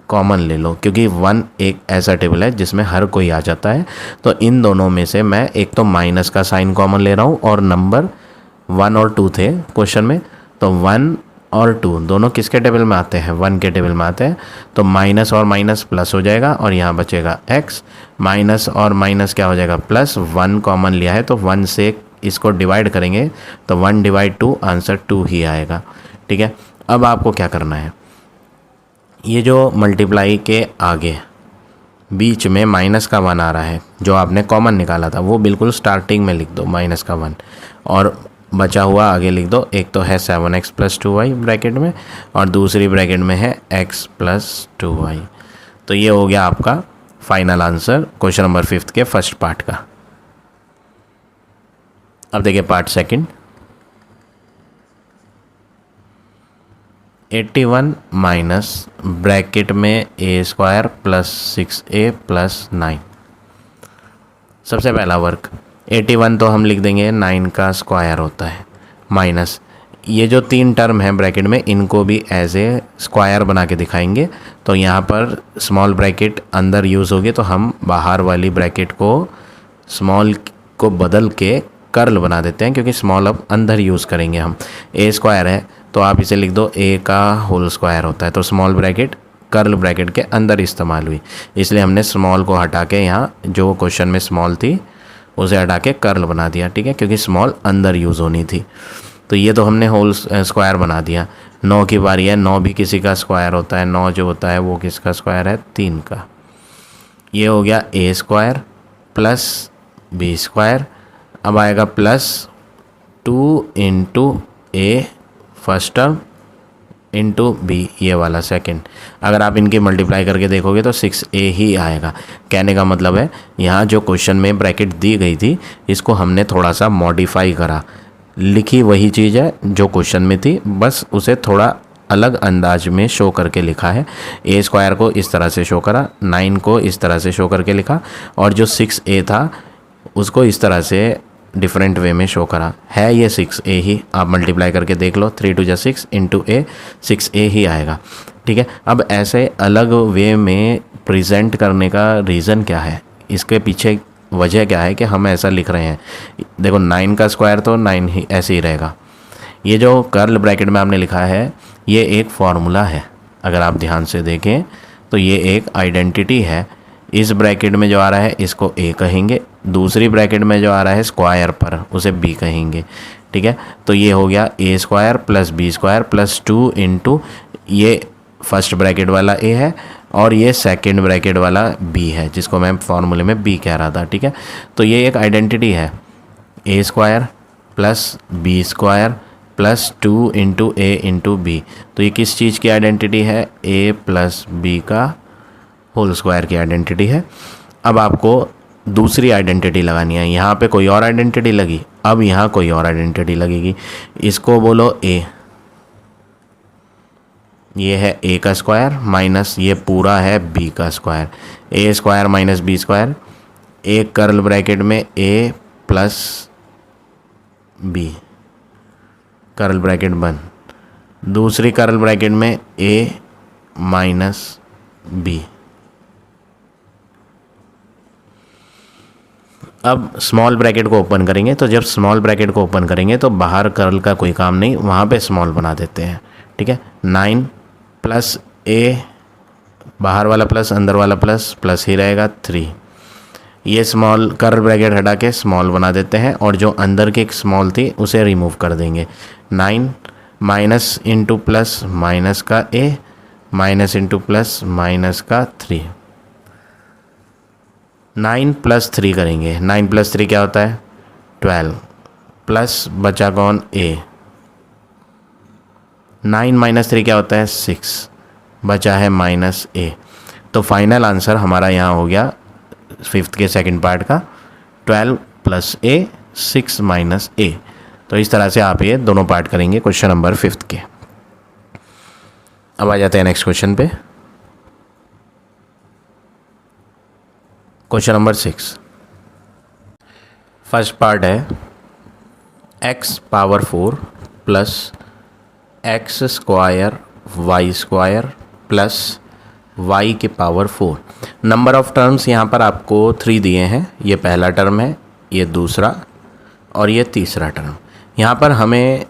कॉमन ले लो, क्योंकि 1 एक ऐसा टेबल है जिसमें हर कोई आ जाता है। तो इन दोनों में से मैं एक तो माइनस का साइन कॉमन ले रहा हूँ, और नंबर 1 और 2 थे क्वेश्चन में, तो 1 और 2 दोनों किसके टेबल में आते हैं, 1 के टेबल में आते हैं। तो माइनस और माइनस प्लस हो जाएगा और यहाँ बचेगा x, माइनस और माइनस क्या हो जाएगा प्लस, 1 कॉमन लिया है तो 1 से इसको डिवाइड करेंगे तो 1 डिवाइड 2 आंसर 2 ही आएगा। ठीक है, अब आपको क्या करना है, ये जो मल्टीप्लाई के आगे बीच में माइनस का 1 आ रहा है जो आपने कॉमन निकाला था वो बिल्कुल स्टार्टिंग में लिख दो माइनस का 1 और बचा हुआ आगे लिख दो। एक तो है 7x + 2y ब्रैकेट में और दूसरी ब्रैकेट में है x + 2y। तो ये हो गया आपका फाइनल आंसर क्वेश्चन नंबर 5 के फर्स्ट पार्ट का। अब देखिए पार्ट सेकंड। 81 माइनस ब्रैकेट में a² + 6a + 9। सबसे पहला वर्क 81 तो हम लिख देंगे 9 का स्क्वायर होता है, माइनस ये जो 3 टर्म है ब्रैकेट में इनको भी एज ए स्क्वायर बना के दिखाएंगे। तो यहाँ पर स्मॉल ब्रैकेट अंदर यूज़ होगी तो हम बाहर वाली ब्रैकेट को स्मॉल को बदल के कर्ल बना देते हैं क्योंकि स्मॉल अब अंदर यूज़ करेंगे हम। a² है तो आप इसे लिख दो a का होल स्क्वायर होता है, तो स्मॉल ब्रैकेट कर्ल ब्रैकेट के अंदर इस्तेमाल हुई, इसलिए हमने स्मॉल को हटा के यहाँ जो क्वेश्चन में स्मॉल थी उसे हटा के कर्ल बना दिया। ठीक है, क्योंकि स्मॉल अंदर यूज़ होनी थी। तो ये तो हमने होल स्क्वायर बना दिया। 9 की बारी है, 9 भी किसी का स्क्वायर होता है, 9 जो होता है वो किसका स्क्वायर है, 3 का। ये हो गया a² + b²। अब आएगा +2 × a first term into b ये वाला सेकंड। अगर आप इनकी मल्टीप्लाई करके देखोगे तो 6a ही आएगा। कहने का मतलब है यहाँ जो क्वेश्चन में ब्रैकेट दी गई थी इसको हमने थोड़ा सा मॉडिफाई करा, लिखी वही चीज़ है जो क्वेश्चन में थी, बस उसे थोड़ा अलग अंदाज में शो करके लिखा है। a² को इस तरह से शो करा, 9 को इस तरह से शो करके लिखा और जो 6a था उसको इस तरह से डिफरेंट वे में शो करा है। ये 6a ही, आप मल्टीप्लाई करके देख लो, 3 × 6 × a 6a ही आएगा। ठीक है, अब ऐसे अलग वे में प्रेजेंट करने का रीज़न क्या है, इसके पीछे वजह क्या है कि हम ऐसा लिख रहे हैं। देखो 9 का स्क्वायर तो 9 ही ऐसे ही रहेगा। ये जो कर्ल ब्रैकेट में आपने लिखा है ये एक फॉर्मूला है, अगर आप ध्यान से देखें तो ये एक आइडेंटिटी है। इस ब्रैकेट में जो आ रहा है इसको a कहेंगे, दूसरी ब्रैकेट में जो आ रहा है स्क्वायर पर उसे b कहेंगे। ठीक है, तो ये हो गया a² + b² + 2 × ये फर्स्ट ब्रैकेट वाला a है और ये सेकंड ब्रैकेट वाला b है जिसको मैं फार्मूले में b कह रहा था। ठीक है, तो ये एक आइडेंटिटी है, a² + b² + 2 × a × b। तो ये किस चीज़ की आइडेंटिटी है, a + b का होल स्क्वायर की आइडेंटिटी है। अब आपको दूसरी आइडेंटिटी लगानी है। यहाँ पे कोई और आइडेंटिटी लगी, अब यहाँ कोई और आइडेंटिटी लगेगी, इसको बोलो a। ये है a का स्क्वायर माइनस ये पूरा है b का स्क्वायर, a² - b²। एक कर्ल ब्रैकेट में a + b, कर्ल ब्रैकेट बंद, दूसरी कर्ल ब्रैकेट में a - b। अब स्मॉल ब्रैकेट को ओपन करेंगे, तो जब स्मॉल ब्रैकेट को ओपन करेंगे तो बाहर कर्ल का कोई काम नहीं, वहाँ पे स्मॉल बना देते हैं। ठीक है, 9 + a, बाहर वाला प्लस अंदर वाला प्लस ही रहेगा 3। ये स्मॉल कर्ल ब्रैकेट हटा के स्मॉल बना देते हैं और जो अंदर की एक स्मॉल थी उसे रिमूव कर देंगे। 9 माइनस इंटू प्लस माइनस का a, minus into plus minus का 3। 9 + 3 करेंगे, 9 + 3 क्या होता है 12, प्लस बचा कौन a। 9 - 3 क्या होता है 6, बचा है -a। तो फाइनल आंसर हमारा यहाँ हो गया 5th के सेकंड पार्ट का 12 + a 6 - a। तो इस तरह से आप ये दोनों पार्ट करेंगे क्वेश्चन नंबर 5th के। अब आ जाते हैं नेक्स्ट क्वेश्चन पे, क्वेश्चन नंबर 6। फर्स्ट पार्ट है x power 4 + x² y² + y की पावर 4। नंबर ऑफ टर्म्स यहाँ पर आपको 3 दिए हैं, ये पहला टर्म है, ये दूसरा और ये तीसरा टर्म। यहाँ पर हमें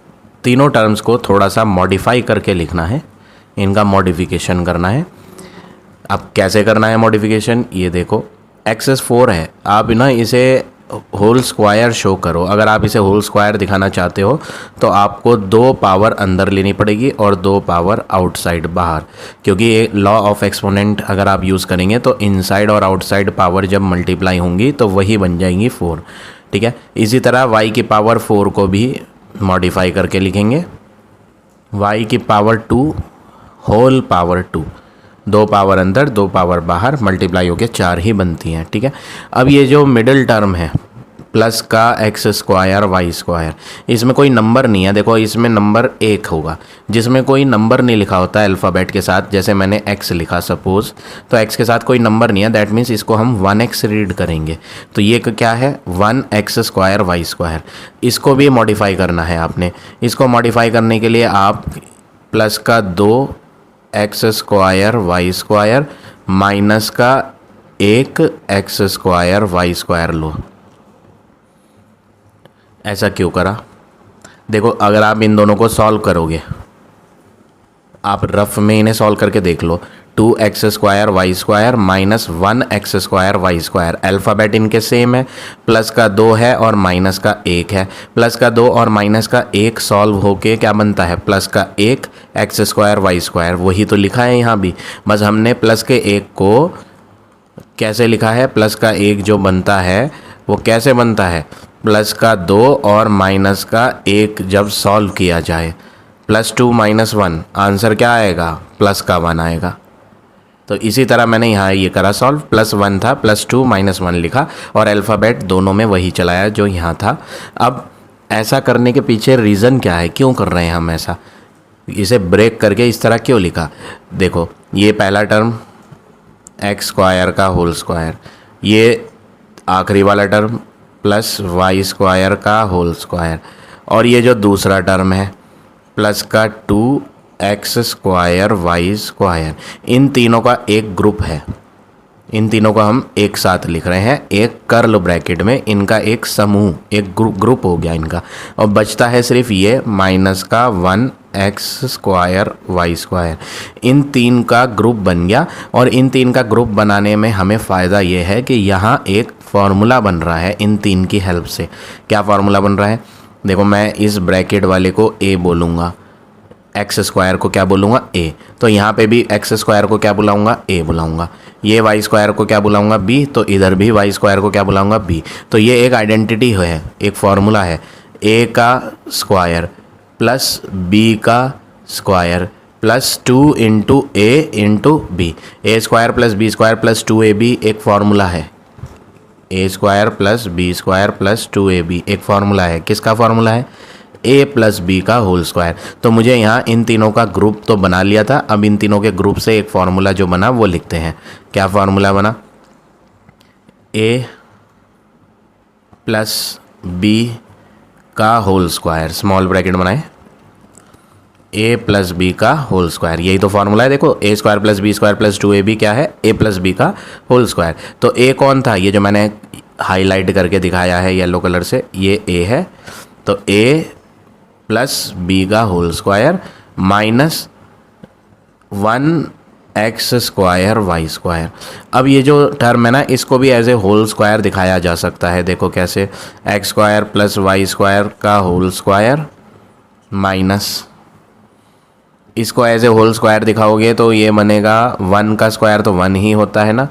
तीनों टर्म्स को थोड़ा सा मॉडिफाई करके लिखना है, इनका मॉडिफिकेशन करना है। अब कैसे करना है मॉडिफिकेशन, ये देखो एक्सेस 4 है, आप ना इसे होल स्क्वायर शो करो। अगर आप इसे होल स्क्वायर दिखाना चाहते हो तो आपको 2 पावर अंदर लेनी पड़ेगी और 2 पावर आउटसाइड बाहर, क्योंकि ये लॉ ऑफ एक्सपोनेंट अगर आप यूज़ करेंगे तो इनसाइड और आउटसाइड पावर जब मल्टीप्लाई होंगी तो वही बन जाएंगी 4। ठीक है, इसी तरह y की पावर 4 को भी मॉडिफाई करके लिखेंगे, y की पावर 2 होल पावर 2, 2 पावर अंदर 2 पावर बाहर मल्टीप्लाई होकर 4 ही बनती हैं। ठीक है, अब ये जो मिडिल टर्म है प्लस का एक्स स्क्वायर वाई स्क्वायर, इसमें कोई नंबर नहीं है। देखो इसमें नंबर 1 होगा, जिसमें कोई नंबर नहीं लिखा होता है अल्फ़ाबेट के साथ, जैसे मैंने x लिखा सपोज़, तो x के साथ कोई नंबर नहीं है, दैट मीन्स इसको हम 1x रीड करेंगे। तो ये क्या है 1x स्क्वायर वाई स्क्वायर, इसको भी मॉडिफाई करना है आपने। इसको मॉडिफाई करने के लिए आप प्लस का 2x square Y square minus का 1x स्क्वायर वाई स्क्वायर लो। ऐसा क्यों करा, देखो अगर आप इन दोनों को सॉल्व करोगे, आप रफ में इन्हें सॉल्व करके देख लो, 2x square Y square minus 1x square Y square, alphabet इनके सेम है, प्लस का 2 है और माइनस का 1 है। प्लस का 2 और माइनस का 1 सॉल्व होके क्या बनता है, प्लस का 1 एक्स स्क्वायर वाई स्क्वायर, वही तो लिखा है यहाँ भी, बस हमने प्लस के 1 को कैसे लिखा है, प्लस का 1 जो बनता है वो कैसे बनता है, प्लस का 2 और माइनस का 1 जब सॉल्व किया जाए, +2 - 1 आंसर क्या आएगा, प्लस का 1 आएगा। तो इसी तरह मैंने यहाँ ये करा सॉल्व, +1 था, +2 - 1 लिखा और अल्फ़ाबेट दोनों में वही चलाया जो यहाँ था। अब ऐसा करने के पीछे रीज़न क्या है, क्यों कर रहे हैं हम ऐसा, इसे ब्रेक करके इस तरह क्यों लिखा। देखो ये पहला टर्म एक्स स्क्वायर का होल स्क्वायर, ये आखिरी वाला टर्म प्लस वाई स्क्वायर का होल स्क्वायर, और ये जो दूसरा टर्म है प्लस का 2x स्क्वायर वाई स्क्वायर, इन तीनों का एक ग्रुप है, इन तीनों को हम एक साथ लिख रहे हैं, एक कर्ल ब्रैकेट में इनका एक समूह, एक ग्रुप हो गया इनका, और बचता है सिर्फ ये माइनस का 1x स्क्वायर वाई स्क्वायर। इन तीन का ग्रुप बन गया, और इन तीन का ग्रुप बनाने में हमें फ़ायदा ये है कि यहाँ एक फार्मूला बन रहा है इन तीन की हेल्प से। क्या फार्मूला बन रहा है, देखो मैं इस ब्रैकेट वाले को a बोलूँगा, एक्स स्क्वायर को क्या बोलूँगा a, तो यहाँ पे भी एक्स स्क्वायर को क्या बुलाऊँगा a बुलाऊँगा, ये वाई स्क्वायर को क्या बुलाऊँगा b, तो इधर भी वाई स्क्वायर को क्या बुलाऊँगा b। तो ये एक आइडेंटिटी है, एक फार्मूला है, a का स्क्वायर प्लस b का square plus 2 × a × b, a square plus b square plus 2ab एक फार्मूला है, a square plus b square plus 2ab एक फार्मूला है, किसका फार्मूला है, a प्लस b का होल स्क्वायर। तो मुझे यहाँ इन तीनों का ग्रुप तो बना लिया था, अब इन तीनों के ग्रुप से एक फार्मूला जो बना वो लिखते हैं। क्या फार्मूला बना, a प्लस b का होल स्क्वायर, स्मॉल ब्रैकेट बनाए, a प्लस b का होल स्क्वायर, यही तो फार्मूला है। देखो a square plus b square plus 2ab क्या है, a प्लस b का होल स्क्वायर। तो a कौन था, ये जो मैंने हाईलाइट करके दिखाया है येलो कलर से, ये a है, तो a प्लस b का whole square minus 1x square Y square. अब ये जो टर्म है ना, इसको भी एज ए होल स्क्वायर दिखाया जा सकता है, देखो कैसे, x square plus y square का होल स्क्वायर माइनस, इसको एज ए होल स्क्वायर दिखाओगे तो ये बनेगा 1 का स्क्वायर तो 1 ही होता है ना,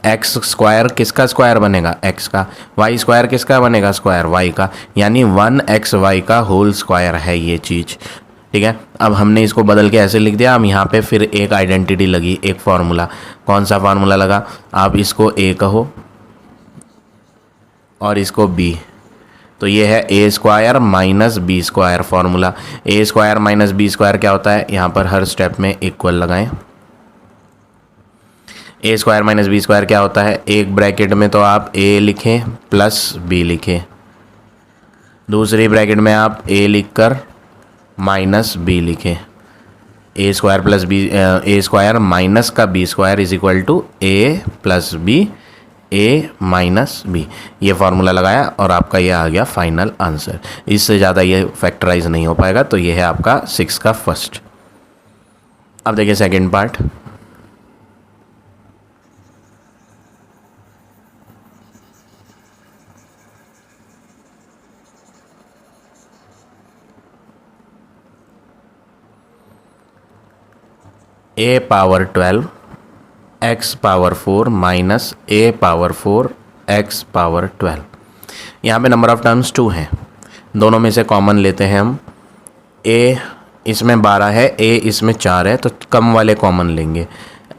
एक्स स्क्वायर किसका स्क्वायर बनेगा, एक्स का, वाई स्क्वायर किसका बनेगा, स्क्वायर वाई का, यानी 1xy का होल स्क्वायर है ये चीज़। ठीक है, अब हमने इसको बदल के ऐसे लिख दिया। अब यहाँ पे फिर एक आइडेंटिटी लगी, एक फार्मूला, कौन सा फार्मूला लगा, आप इसको a कहो और इसको b, तो ये है a square minus B square formula. a square minus B square क्या होता है, यहाँ पर हर स्टेप में इक्वल लगाएं। a square minus B square क्या होता है, एक ब्रैकेट में तो आप a लिखें प्लस b लिखें, दूसरी ब्रैकेट में आप a लिखकर माइनस b लिखें, a square plus b, a square minus का b square is equal to a plus b a minus b, ये फार्मूला लगाया और आपका ये आ गया फाइनल आंसर। इससे ज़्यादा ये फैक्टराइज नहीं हो पाएगा। तो ये है आपका 6 का फर्स्ट। अब देखिए सेकंड पार्ट। ए पावर 12 एक्स पावर 4 माइनस ए पावर 4 एक्स पावर 12। यहाँ पे नंबर ऑफ टर्म्स 2 हैं, दोनों में से कॉमन लेते हैं हम। ए इसमें 12 है, ए इसमें 4 है, तो कम वाले कॉमन लेंगे।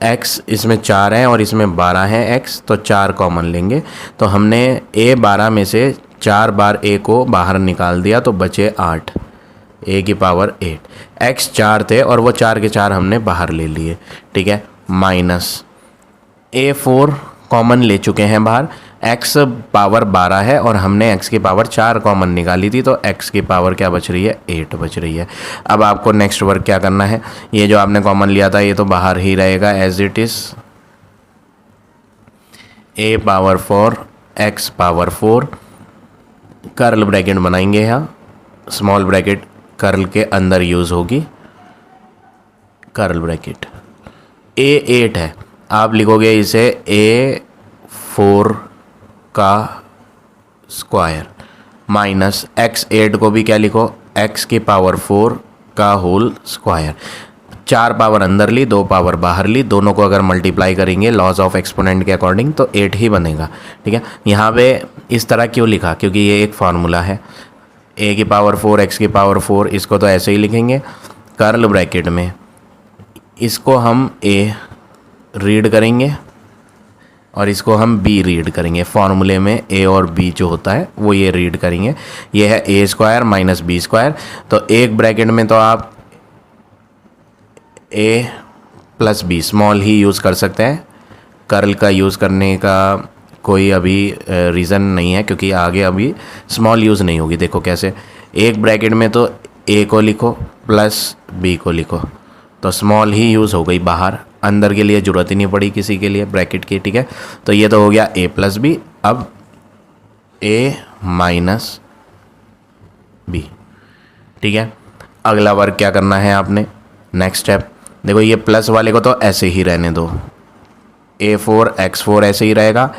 एक्स इसमें 4 है और इसमें 12 है एक्स, तो 4 कॉमन लेंगे। तो हमने ए 12 में से 4 बार ए को बाहर निकाल दिया तो बचे 8, ए की पावर 8। एक्स 4 थे और वो 4 के 4 हमने बाहर ले लिए, ठीक है। माइनस ए 4 कॉमन ले चुके हैं बाहर, एक्स पावर 12 है और हमने एक्स की पावर 4 कॉमन निकाली थी, तो एक्स की पावर क्या बच रही है, 8 बच रही है। अब आपको नेक्स्ट वर्क क्या करना है, ये जो आपने कॉमन लिया था ये तो बाहर ही रहेगा as it is. A power 4 x power 4, curl bracket बनाएंगे यहाँ, स्मॉल ब्रैकेट कर्ल के अंदर यूज़ होगी, कर्ल ब्रैकेट। ए 8 है, आप लिखोगे इसे ए 4 का स्क्वायर माइनस एक्स 8 को भी क्या लिखो, एक्स की पावर 4 का होल स्क्वायर। 4 पावर अंदर ली, 2 पावर बाहर ली, दोनों को अगर मल्टीप्लाई करेंगे लॉज ऑफ एक्सपोनेंट के अकॉर्डिंग तो 8 ही बनेगा, ठीक है। यहाँ पे इस तरह क्यों लिखा, क्योंकि ये एक फार्मूला है। ए की पावर 4 एक्स की पावर 4, इसको तो ऐसे ही लिखेंगे। कर्ल ब्रैकेट में इसको हम ए रीड करेंगे और इसको हम बी रीड करेंगे। फार्मूले में ए और बी जो होता है वो ये रीड करेंगे। ये है a square minus B square, तो एक ब्रैकेट में तो आप ए प्लस बी स्मॉल ही यूज़ कर सकते हैं। कर्ल का यूज़ करने का कोई अभी रीज़न नहीं है, क्योंकि आगे अभी स्मॉल यूज़ नहीं होगी। देखो कैसे, एक ब्रैकेट में तो ए को लिखो प्लस बी को लिखो, तो स्मॉल ही यूज़ हो गई, बाहर अंदर के लिए ज़रूरत ही नहीं पड़ी किसी के लिए ब्रैकेट की, ठीक है। तो ये तो हो गया ए प्लस बी। अब ए माइनस बी, ठीक है। अगला वर्क क्या करना है आपने, नेक्स्ट स्टेप देखो, ये प्लस वाले को तो ऐसे ही रहने दो, ए 4 एक्स 4 ऐसे ही रहेगा,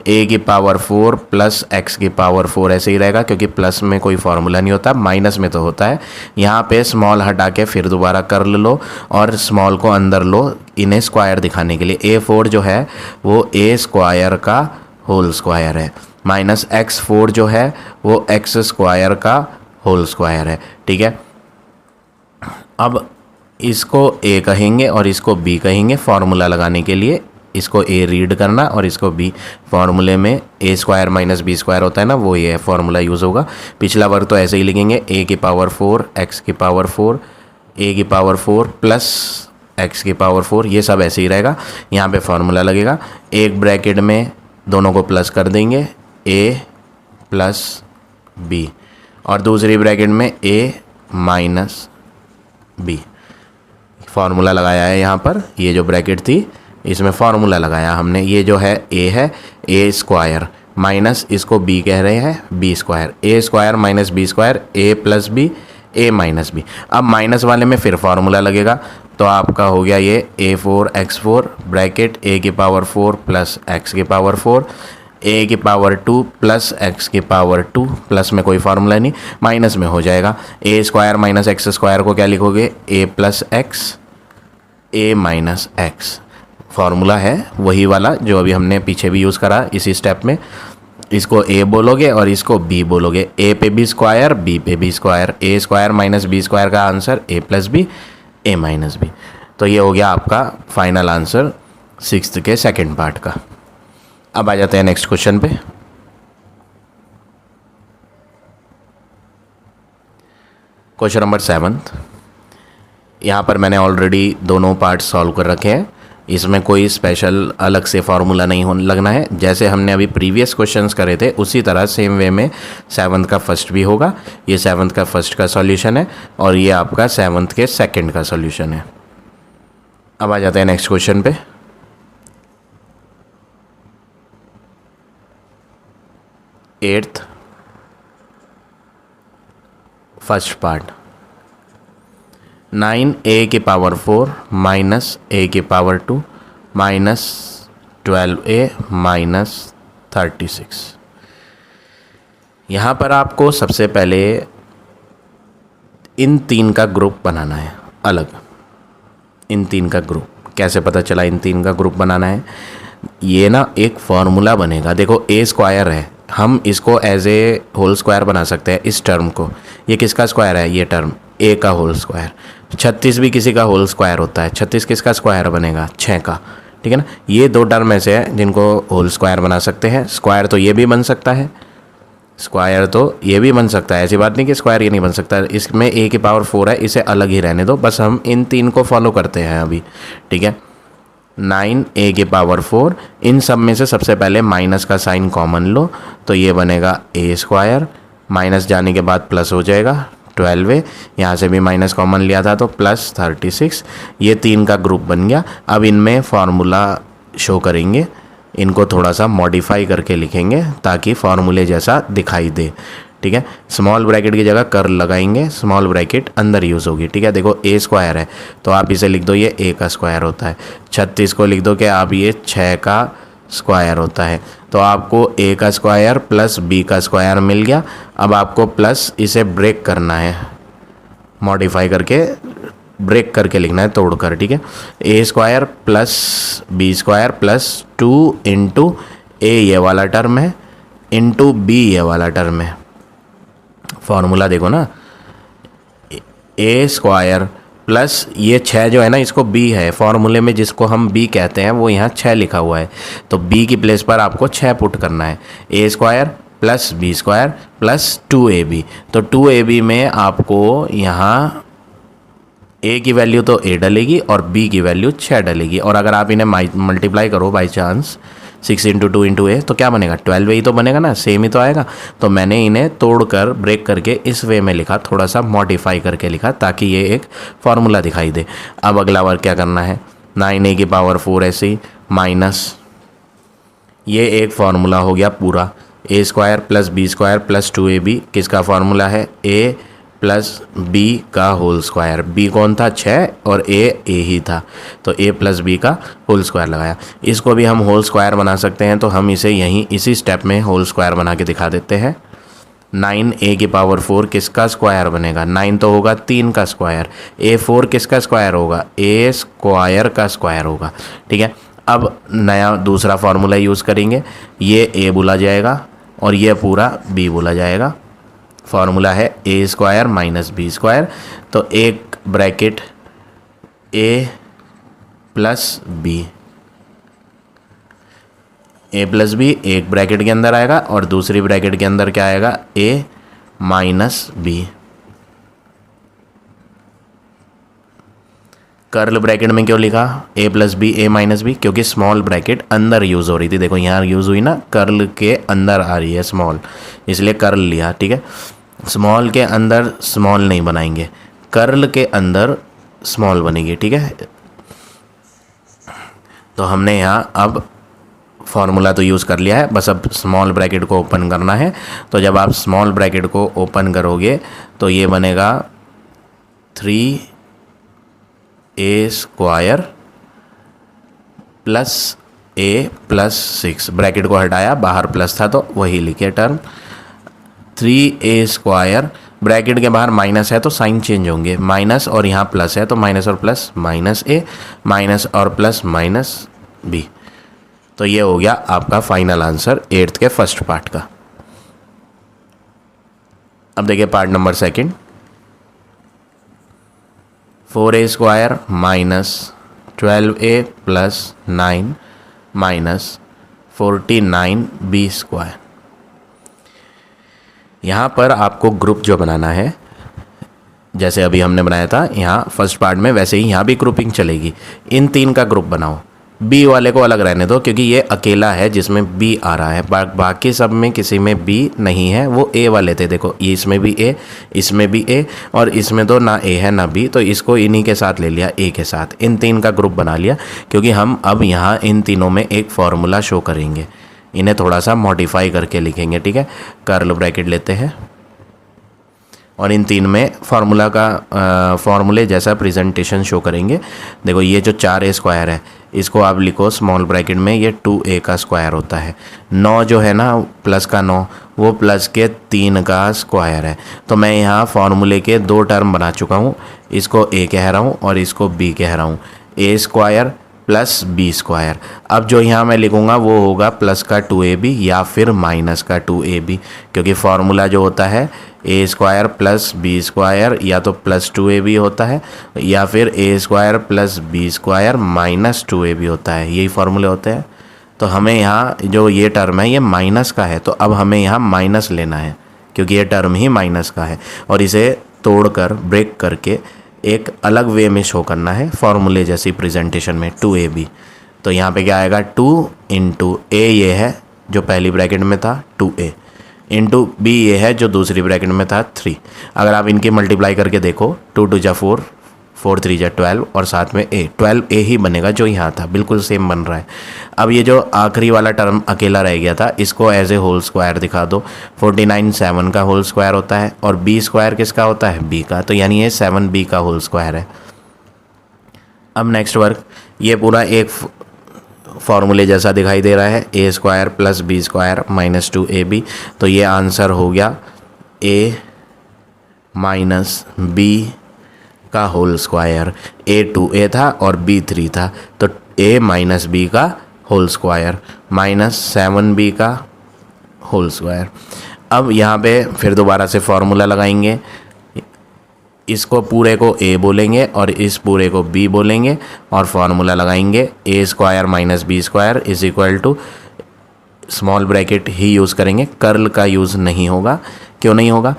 ए की पावर 4 प्लस एक्स की पावर 4 ऐसे ही रहेगा, क्योंकि प्लस में कोई फार्मूला नहीं होता, माइनस में तो होता है। यहाँ पे स्मॉल हटा के फिर दोबारा कर लो और स्मॉल को अंदर लो इन्हें स्क्वायर दिखाने के लिए। ए 4 जो है वो ए स्क्वायर का होल स्क्वायर है, माइनस एक्स 4 जो है वो एक्स स्क्वायर का होल स्क्वायर है, ठीक है। अब इसको ए कहेंगे और इसको बी कहेंगे फार्मूला लगाने के लिए। इसको ए रीड करना और इसको बी, फार्मूले में ए स्क्वायर माइनस बी स्क्वायर होता है ना, वो ये फार्मूला यूज़ होगा। पिछला वर्ग तो ऐसे ही लिखेंगे, ए की पावर 4 एक्स की पावर 4 ए की पावर 4 प्लस एक्स की पावर 4, ये सब ऐसे ही रहेगा। यहाँ पे फार्मूला लगेगा, एक ब्रैकेट में दोनों को प्लस कर देंगे, ए प्लस बी, और दूसरी ब्रैकेट में ए माइनस बी। फार्मूला लगाया है यहाँ पर, ये जो ब्रैकेट थी इसमें फार्मूला लगाया हमने। ये जो है ए स्क्वायर माइनस इसको बी कह रहे हैं B square, a square minus B square, A plus b a minus b. अब माइनस वाले में फिर फार्मूला लगेगा, तो आपका हो गया ये ए 4 एक्स 4 ब्रैकेट ए की पावर 4 प्लस एक्स की पावर 4, ए की पावर 2 प्लस एक्स की पावर 2, प्लस में कोई फार्मूला नहीं, माइनस में हो जाएगा। A square minus x square को क्या लिखोगे, ए प्लस एक्स ए माइनस एक्स। फार्मूला है वही वाला जो अभी हमने पीछे भी यूज़ करा इसी स्टेप में। इसको ए बोलोगे और इसको बी बोलोगे, ए पे बी स्क्वायर बी पे b square, a square minus B square का answer a plus b a minus b. तो ये हो गया आपका फाइनल आंसर 6th के सेकंड पार्ट का। अब आ जाते हैं नेक्स्ट क्वेश्चन पे। Question number 7। यहाँ पर मैंने ऑलरेडी दोनों पार्ट सॉल्व कर रखे हैं, इसमें कोई स्पेशल अलग से फार्मूला नहीं होने लगना है। जैसे हमने अभी प्रीवियस क्वेश्चंस करे थे उसी तरह सेम वे में 7th का फर्स्ट भी होगा। ये 7th का फर्स्ट का सॉल्यूशन है और ये आपका 7th के सेकंड का सॉल्यूशन है। अब आ जाते हैं नेक्स्ट क्वेश्चन पे। एट्थ फर्स्ट पार्ट 9a की पावर 4 माइनस a की पावर 2 माइनस 12a माइनस 36। यहाँ पर आपको सबसे पहले इन तीन का ग्रुप बनाना है अलग। इन तीन का ग्रुप कैसे पता चला इन तीन का ग्रुप बनाना है? ये ना एक फॉर्मूला बनेगा। देखो ए स्क्वायर है, हम इसको एज ए होल स्क्वायर बना सकते हैं इस टर्म को। ये किसका स्क्वायर है? ये टर्म ए का होल स्क्वायर। 36 भी किसी का होल स्क्वायर होता है। 36 किसका स्क्वायर बनेगा? 6 का। ठीक है ना। ये दो टर्म ऐसे हैं जिनको होल स्क्वायर बना सकते हैं। स्क्वायर तो ये भी बन सकता है, स्क्वायर तो ये भी बन सकता है, ऐसी बात नहीं कि स्क्वायर ये नहीं बन सकता। इसमें ए की पावर 4 है, इसे अलग ही रहने दो, बस हम इन तीन को फॉलो करते हैं अभी। ठीक है। 9a की पावर 4, इन सब में से सबसे पहले माइनस का साइन कॉमन लो तो ये बनेगा ए स्क्वायर, माइनस जाने के बाद प्लस हो जाएगा 12a, यहाँ से भी माइनस कॉमन लिया था तो प्लस 36। ये तीन का ग्रुप बन गया। अब इनमें फार्मूला शो करेंगे, इनको थोड़ा सा मॉडिफाई करके लिखेंगे ताकि फार्मूले जैसा दिखाई दे। ठीक है। स्मॉल ब्रैकेट की जगह कर्ल लगाएंगे, स्मॉल ब्रैकेट अंदर यूज़ होगी। ठीक है। देखो ए स्क्वायर है तो आप इसे लिख दो ये ए का स्क्वायर होता है। 36 को लिख दो कि आप ये 6 का स्क्वायर होता है। तो आपको ए का स्क्वायर प्लस बी का स्क्वायर मिल गया। अब आपको प्लस इसे ब्रेक करना है, मॉडिफाई करके ब्रेक करके लिखना है, तोड़कर। ठीक है। A square plus b square plus 2 into a ये वाला टर्म है इंटू बी ये वाला टर्म है। फॉर्मूला देखो ना, ए स्क्वायर प्लस ये 6 जो है ना इसको बी है, फॉर्मूले में जिसको हम बी कहते हैं वो यहाँ 6 लिखा हुआ है तो बी की प्लेस पर आपको 6 पुट करना है। A square plus b square plus 2ab, तो 2ab में आपको यहाँ ए की वैल्यू तो ए डलेगी और बी की वैल्यू 6 डलेगी। और अगर आप इन्हें मल्टीप्लाई करो बाई चांस 6 इंटू 2 इंटू ए तो क्या बनेगा? 12a ही तो बनेगा ना, सेम ही तो आएगा। तो मैंने इन्हें तोड़कर ब्रेक करके इस वे में लिखा, थोड़ा सा मॉडिफाई करके लिखा ताकि ये एक फार्मूला दिखाई दे। अब अगला वर्क क्या करना है? 9a की पावर 4 ऐसे माइनस ये एक फार्मूला हो गया पूरा। A square plus b square plus 2ab किसका फार्मूला है? ए प्लस बी का होल स्क्वायर। बी कौन था? 6 और ए ही था तो ए प्लस बी का होल स्क्वायर लगाया। इसको भी हम होल स्क्वायर बना सकते हैं तो हम इसे यहीं इसी स्टेप में होल स्क्वायर बना के दिखा देते हैं। 9a की पावर 4 किसका स्क्वायर बनेगा? 9 तो होगा 3 का स्क्वायर। ए 4 किसका स्क्वायर होगा? ए स्क्वायर का स्क्वायर होगा। ठीक है। अब नया दूसरा फार्मूला यूज़ करेंगे, ये ए बोला जाएगा और ये पूरा बी बोला जाएगा। फार्मूला है a square minus B square, तो एक ब्रैकेट ए प्लस बी, ए प्लस बी एक ब्रैकेट के अंदर आएगा और दूसरी ब्रैकेट के अंदर क्या आएगा? ए माइनस बी। कर्ल ब्रैकेट में क्यों लिखा ए plus b a minus B? क्योंकि स्मॉल ब्रैकेट अंदर यूज़ हो रही थी। देखो यहाँ यूज़ हुई ना, कर्ल के अंदर आ रही है स्मॉल, इसलिए कर्ल लिया। ठीक है। स्मॉल के अंदर स्मॉल नहीं बनाएंगे, कर्ल के अंदर स्मॉल बनेगी। ठीक है। तो हमने यहाँ अब फार्मूला तो यूज़ कर लिया है, बस अब स्मॉल ब्रैकेट को ओपन करना है। तो जब आप स्मॉल ब्रैकेट को ओपन करोगे तो ये बनेगा 3a स्क्वायर प्लस ए प्लस 6। ब्रैकेट को हटाया, बाहर प्लस था तो वही लिखे टर्म 3a स्क्वायर। ब्रैकेट के बाहर माइनस है तो साइन चेंज होंगे, माइनस और यहाँ प्लस है तो माइनस और प्लस माइनस ए, माइनस और प्लस माइनस बी। तो ये हो गया आपका फाइनल आंसर 8th के फर्स्ट पार्ट का। अब देखिए part number second. 4a square minus 12a plus 9 minus 49b square. यहाँ पर आपको ग्रुप जो बनाना है, जैसे अभी हमने बनाया था यहाँ फर्स्ट पार्ट में, वैसे ही यहाँ भी ग्रुपिंग चलेगी। इन तीन का ग्रुप बनाओ, बी वाले को अलग रहने दो क्योंकि ये अकेला है जिसमें बी आ रहा है, बाकी सब में किसी में बी नहीं है, वो ए वाले थे। देखो ये इसमें भी ए, इसमें भी ए और इसमें तो ना ए है ना बी, तो इसको इन्हीं के साथ ले लिया, ए के साथ। इन तीन का ग्रुप बना लिया क्योंकि हम अब यहाँ इन तीनों में एक फार्मूला शो करेंगे। इन्हें थोड़ा सा मॉडिफाई करके लिखेंगे, ठीक है। कर्ल ब्रैकेट लेते हैं और इन तीन में फॉर्मूले जैसा प्रेजेंटेशन शो करेंगे। देखो ये जो 4a² है इसको आप लिखो स्मॉल ब्रैकेट में, ये 2a का स्क्वायर होता है। 9 जो है ना प्लस का 9 वो प्लस के 3 का स्क्वायर है। तो मैं यहाँ फॉर्मूले के 2 टर्म बना चुका हूँ, इसको a कह रहा हूँ और इसको b कह रहा हूँ। a² plus b²। अब जो यहाँ मैं लिखूँगा वो होगा प्लस का 2ab या फिर माइनस का 2ab, क्योंकि फार्मूला जो होता है a² प्लस b² या तो प्लस 2ab होता है या फिर a² plus b² minus 2ab होता है, यही फार्मूले होते हैं। तो हमें यहाँ जो ये टर्म है ये माइनस का है, तो अब हमें यहाँ माइनस लेना है क्योंकि ये टर्म ही माइनस का है, और इसे तोड़कर ब्रेक करके एक अलग वे में शो करना है फॉर्मूले जैसी प्रेजेंटेशन में 2ab। तो यहाँ पे क्या आएगा 2 इंटू a ये है जो पहली ब्रैकेट में था 2a इंटू b ये है जो दूसरी ब्रैकेट में था 3। अगर आप इनकी मल्टीप्लाई करके देखो 2 2 जा 4, 4 3 जा 12 और साथ में a, 12a ही बनेगा जो यहाँ था, बिल्कुल सेम बन रहा है। अब ये जो आखिरी वाला टर्म अकेला रह गया था इसको एज ए होल स्क्वायर दिखा दो। 49 7 का होल स्क्वायर होता है और b² किसका होता है b का, तो यानी ये 7b का होल स्क्वायर है। अब नेक्स्ट वर्क, ये पूरा एक फॉर्मूले जैसा दिखाई दे रहा है, a² plus b² minus 2ab। तो ये आंसर हो गया a माइनस b का होल स्क्वायर। a 2a था और b 3 था, तो a माइनस b का होल स्क्वायर माइनस 7b का होल स्क्वायर। अब यहाँ पे फिर दोबारा से फॉर्मूला लगाएंगे, इसको पूरे को a बोलेंगे और इस पूरे को b बोलेंगे और फार्मूला लगाएंगे a² minus b² is equal to small bracket ही यूज़ करेंगे, कर्ल का यूज़ नहीं होगा। क्यों नहीं होगा?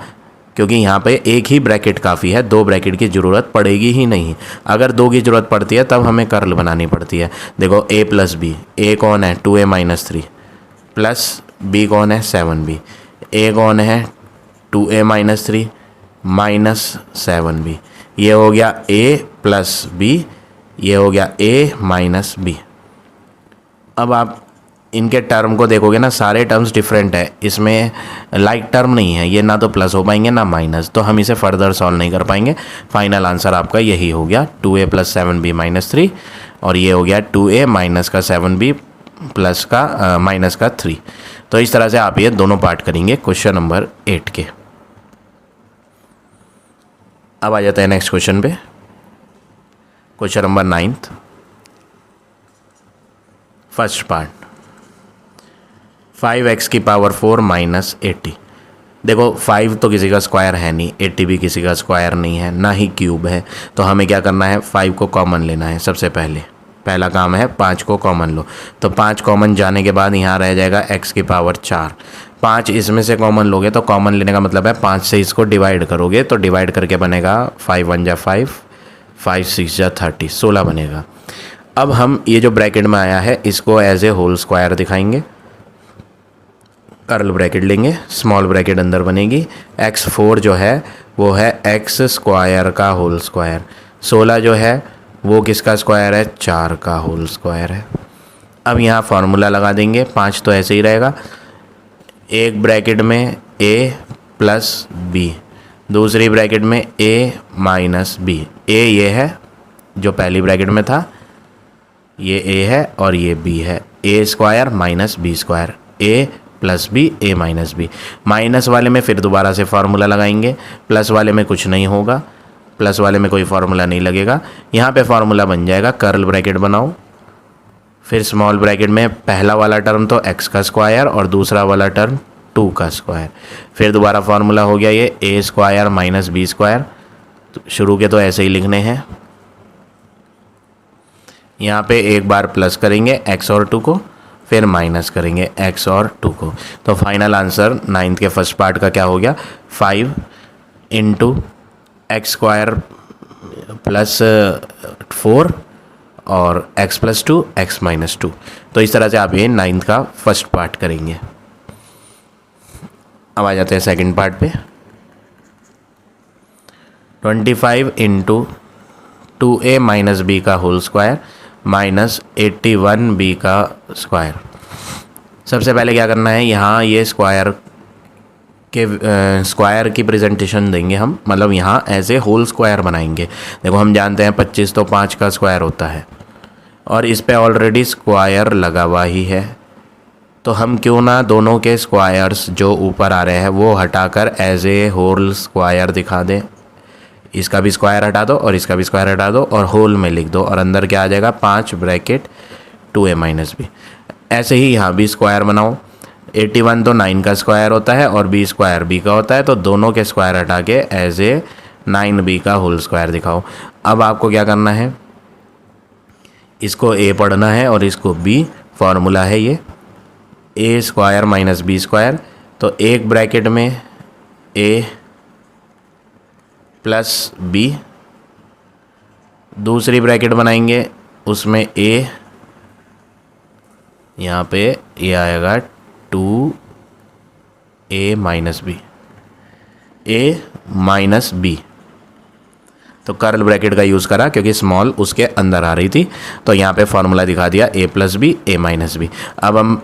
क्योंकि यहाँ पे एक ही ब्रैकेट काफ़ी है, 2 ब्रैकेट की ज़रूरत पड़ेगी ही नहीं। अगर 2 की ज़रूरत पड़ती है तब हमें कर्ल बनानी पड़ती है। देखो a प्लस b, a कौन है 2a माइनस 3 प्लस b कौन है 7b, a कौन है 2a माइनस 3 माइनस 7b। ये हो गया a प्लस b, ये हो गया a माइनस b। अब आप इनके टर्म को देखोगे ना, सारे टर्म्स डिफरेंट है, इसमें लाइक टर्म नहीं है, ये ना तो प्लस हो पाएंगे ना माइनस, तो हम इसे फर्दर सॉल्व नहीं कर पाएंगे। फाइनल आंसर आपका यही हो गया 2a प्लस 7b माइनस 3 और ये हो गया 2a माइनस का 7b प्लस का माइनस का 3। तो इस तरह से आप ये दोनों पार्ट करेंगे क्वेश्चन नंबर 8 के। अब आ जाता है नेक्स्ट क्वेश्चन पे, question number 9th first part, 5x की पावर 4 माइनस 80। देखो 5 तो किसी का स्क्वायर है नहीं, 80 भी किसी का स्क्वायर नहीं है, ना ही क्यूब है, तो हमें क्या करना है 5 को कॉमन लेना है। सबसे पहला काम है 5 को कॉमन लो, तो 5 कॉमन जाने के बाद यहाँ रह जाएगा x की पावर 4। 5 इसमें से कॉमन लोगे तो कॉमन लेने का मतलब है 5 से इसको डिवाइड करोगे, तो डिवाइड करके बनेगा 5 1 जा 5, 5 6 जा 30, 16 बनेगा। अब हम ये जो ब्रैकेट में आया है इसको एज ए होल स्क्वायर दिखाएंगे, कर्ल ब्रैकेट लेंगे, स्मॉल ब्रैकेट अंदर बनेगी, x4 जो है वो है x² का होल स्क्वायर, 16 जो है वो किसका स्क्वायर है 4 का होल स्क्वायर है। अब यहाँ फार्मूला लगा देंगे, 5 तो ऐसे ही रहेगा, एक ब्रैकेट में a प्लस b, दूसरी ब्रैकेट में a माइनस b। a ये है जो पहली ब्रैकेट में था, ये a है और ये b है, a² minus b², a plus b a minus b। Minus वाले में फिर दोबारा से फार्मूला लगाएंगे, प्लस वाले में कुछ नहीं होगा, प्लस वाले में कोई फार्मूला नहीं लगेगा। यहाँ पे फार्मूला बन जाएगा, कर्ल ब्रैकेट बनाओ, फिर स्मॉल ब्रैकेट में पहला वाला टर्म तो x का स्क्वायर और दूसरा वाला टर्म 2 का स्क्वायर, फिर दोबारा फार्मूला हो गया ये a² माइनस b²। तो शुरू के तो ऐसे ही लिखने हैं, यहाँ पे एक बार प्लस करेंगे x और 2 को, फिर माइनस करेंगे x और 2 को। तो फाइनल आंसर 9th के फर्स्ट पार्ट का क्या हो गया 5 इंटू x² प्लस 4 और x प्लस 2 x माइनस 2। तो इस तरह से आप ये 9th का फर्स्ट पार्ट करेंगे। अब आ जाते हैं सेकंड पार्ट पे, 25 इंटू 2a माइनस b का होल स्क्वायर माइनस 81b का स्क्वायर। सबसे पहले क्या करना है, यहाँ ये स्क्वायर की प्रेजेंटेशन देंगे हम, मतलब यहाँ ऐसे होल स्क्वायर बनाएंगे। देखो हम जानते हैं 25 तो 5 का स्क्वायर होता है और इस पे ऑलरेडी स्क्वायर लगा हुआ ही है, तो हम क्यों ना दोनों के स्क्वायर्स जो ऊपर आ रहे हैं वो हटाकर एज ए होल स्क्वायर दिखा दें। इसका भी स्क्वायर हटा दो और इसका भी स्क्वायर हटा दो और होल में लिख दो और अंदर क्या आ जाएगा 5 ब्रैकेट 2a माइनस बी। ऐसे ही यहाँ भी स्क्वायर बनाओ। 81 तो 9 का स्क्वायर होता है और b स्क्वायर b का होता है, तो दोनों के स्क्वायर हटा के एज ए 9b का होल स्क्वायर दिखाओ। अब आपको क्या करना है, इसको a पढ़ना है और इसको b। फॉर्मूला है ये a square minus b square, तो एक ब्रैकेट में a प्लस b, दूसरी ब्रैकेट बनाएंगे उसमें a, यहाँ पे ये आएगा 2a minus b, a minus b. तो कर्ल ब्रैकेट का यूज़ करा क्योंकि स्मॉल उसके अंदर आ रही थी, तो यहाँ पे फॉर्मूला दिखा दिया a plus b a minus b. अब हम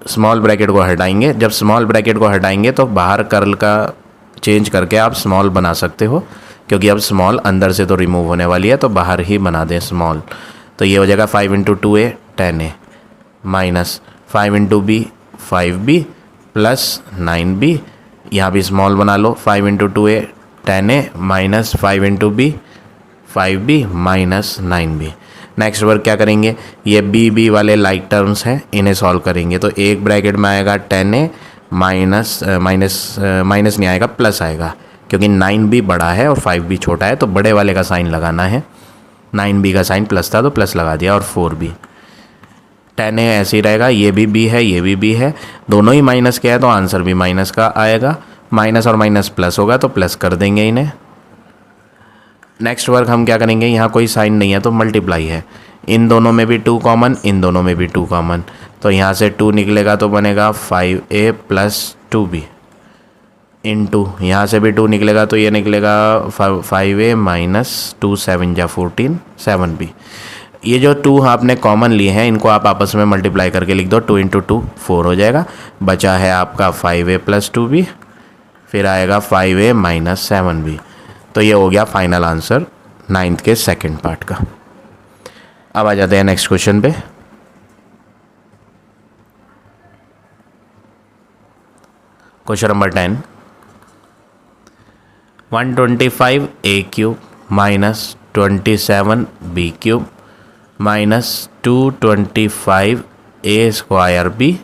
स्मॉल ब्रैकेट को हटाएंगे। जब स्मॉल ब्रैकेट को हटाएंगे तो बाहर कर्ल का चेंज करके आप स्मॉल बना सकते हो, क्योंकि अब स्मॉल अंदर से तो रिमूव होने वाली है, तो बाहर ही बना दें स्मॉल। तो ये हो जाएगा 5 into 2a 10a minus 5 into b 5b plus 9b। यहाँ भी स्मॉल बना लो, 5 into 2a 10a minus 5 into b 5b minus 9b। Next work क्या करेंगे, ये b वाले लाइक टर्म्स हैं, इन्हें सॉल्व करेंगे। तो एक ब्रैकेट में आएगा 10a माइनस माइनस नहीं आएगा, प्लस आएगा, क्योंकि 9b बड़ा है और 5b छोटा है, तो बड़े वाले का साइन लगाना है। 9b का साइन प्लस था तो प्लस लगा दिया, और 4b 10a ऐसे ही रहेगा। ये भी b है, ये भी b है, दोनों ही माइनस के है तो आंसर भी माइनस का आएगा। माइनस और माइनस प्लस होगा तो प्लस कर देंगे इन्हें। नेक्स्ट वर्क हम क्या करेंगे, यहाँ कोई साइन नहीं है तो मल्टीप्लाई है, इन दोनों में भी 2 कॉमन, इन दोनों में भी 2 कॉमन, तो यहाँ से 2 निकलेगा तो बनेगा 5a प्लस 2b इंटू यहाँ से भी 2 निकलेगा तो ये निकलेगा 5a माइनस 2 7 जा 14 7b। ये जो 2 आपने कॉमन लिए हैं इनको आप आपस में मल्टीप्लाई करके लिख दो, 2 इंटू 2 4 हो जाएगा। बचा है आपका 5a प्लस 2b, फिर आएगा 5a माइनस 7b। तो ये हो गया फाइनल आंसर 9th के सेकंड पार्ट का। अब आ जाते हैं नेक्स्ट क्वेश्चन पे। Question number 10, 125a cube minus 27b cube minus 225a square b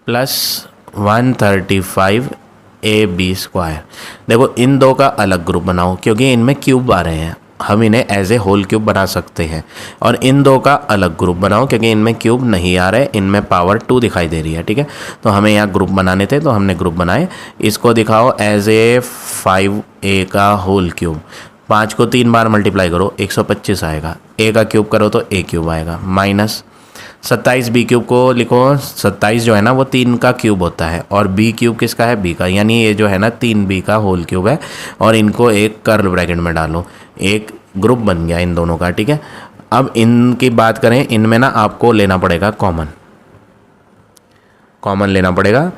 plus 135ab square. देखो इन दो का अलग ग्रुप बनाओ, क्योंकि इनमें क्यूब आ रहे हैं, हम इन्हें एज ए होल क्यूब बना सकते हैं। और इन दो का अलग ग्रुप बनाओ, क्योंकि इनमें क्यूब नहीं आ रहे, इनमें पावर 2 दिखाई दे रही है, ठीक है। तो हमें यहाँ ग्रुप बनाने थे तो हमने ग्रुप बनाए। इसको दिखाओ एज ए 5a का होल क्यूब। 5 को 3 बार मल्टीप्लाई करो 125 आएगा, a का क्यूब करो तो a क्यूब आएगा, माइनस 27b क्यूब को लिखो। 27 जो है ना वो 3 का क्यूब होता है, और b क्यूब किसका है, b का, यानी ये जो है ना 3b का होल क्यूब है। और इनको एक कर्ल ब्रैकेट में डालो, एक ग्रुप बन गया इन दोनों का, ठीक है। अब इनकी बात करें, इनमें ना आपको लेना पड़ेगा कॉमन लेना पड़ेगा।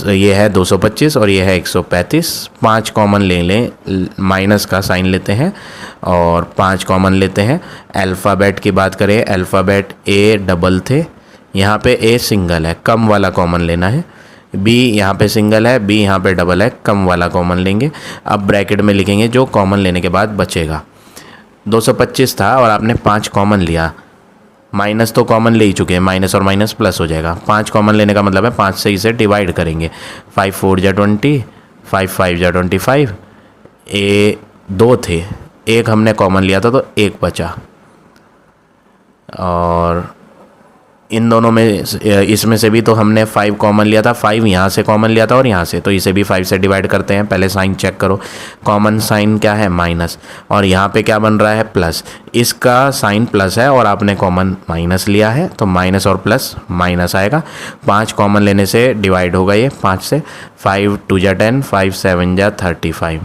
ये है 225 और ये है 135, 5 कॉमन ले लें, माइनस का साइन लेते हैं और 5 कॉमन लेते हैं। अल्फ़ाबेट की बात करें, अल्फ़ाबेट a डबल थे, यहाँ पे a सिंगल है, कम वाला कॉमन लेना है। b यहाँ पे सिंगल है, b यहाँ पे डबल है, कम वाला कॉमन लेंगे। अब ब्रैकेट में लिखेंगे जो कॉमन लेने के बाद बचेगा। 225 था और आपने 5 कॉमन लिया, माइनस तो कॉमन ले ही चुके हैं, माइनस और माइनस प्लस हो जाएगा। 5 कॉमन लेने का मतलब है 5 से इसे डिवाइड करेंगे। 5 4 जा 20, 5 5 जा 25, ए 2 थे, एक हमने कॉमन लिया था तो एक बचा। और इन दोनों में इसमें से भी तो हमने 5 कॉमन लिया था, 5 यहाँ से कॉमन लिया था और यहाँ से, तो इसे भी 5 से डिवाइड करते हैं। पहले साइन चेक करो, कॉमन साइन क्या है, माइनस, और यहाँ पे क्या बन रहा है, प्लस। इसका साइन प्लस है और आपने कॉमन माइनस लिया है, तो माइनस और प्लस माइनस आएगा। 5 कॉमन लेने से डिवाइड होगा ये 5 से, 5 2 जा 10, 5 7 जा 35,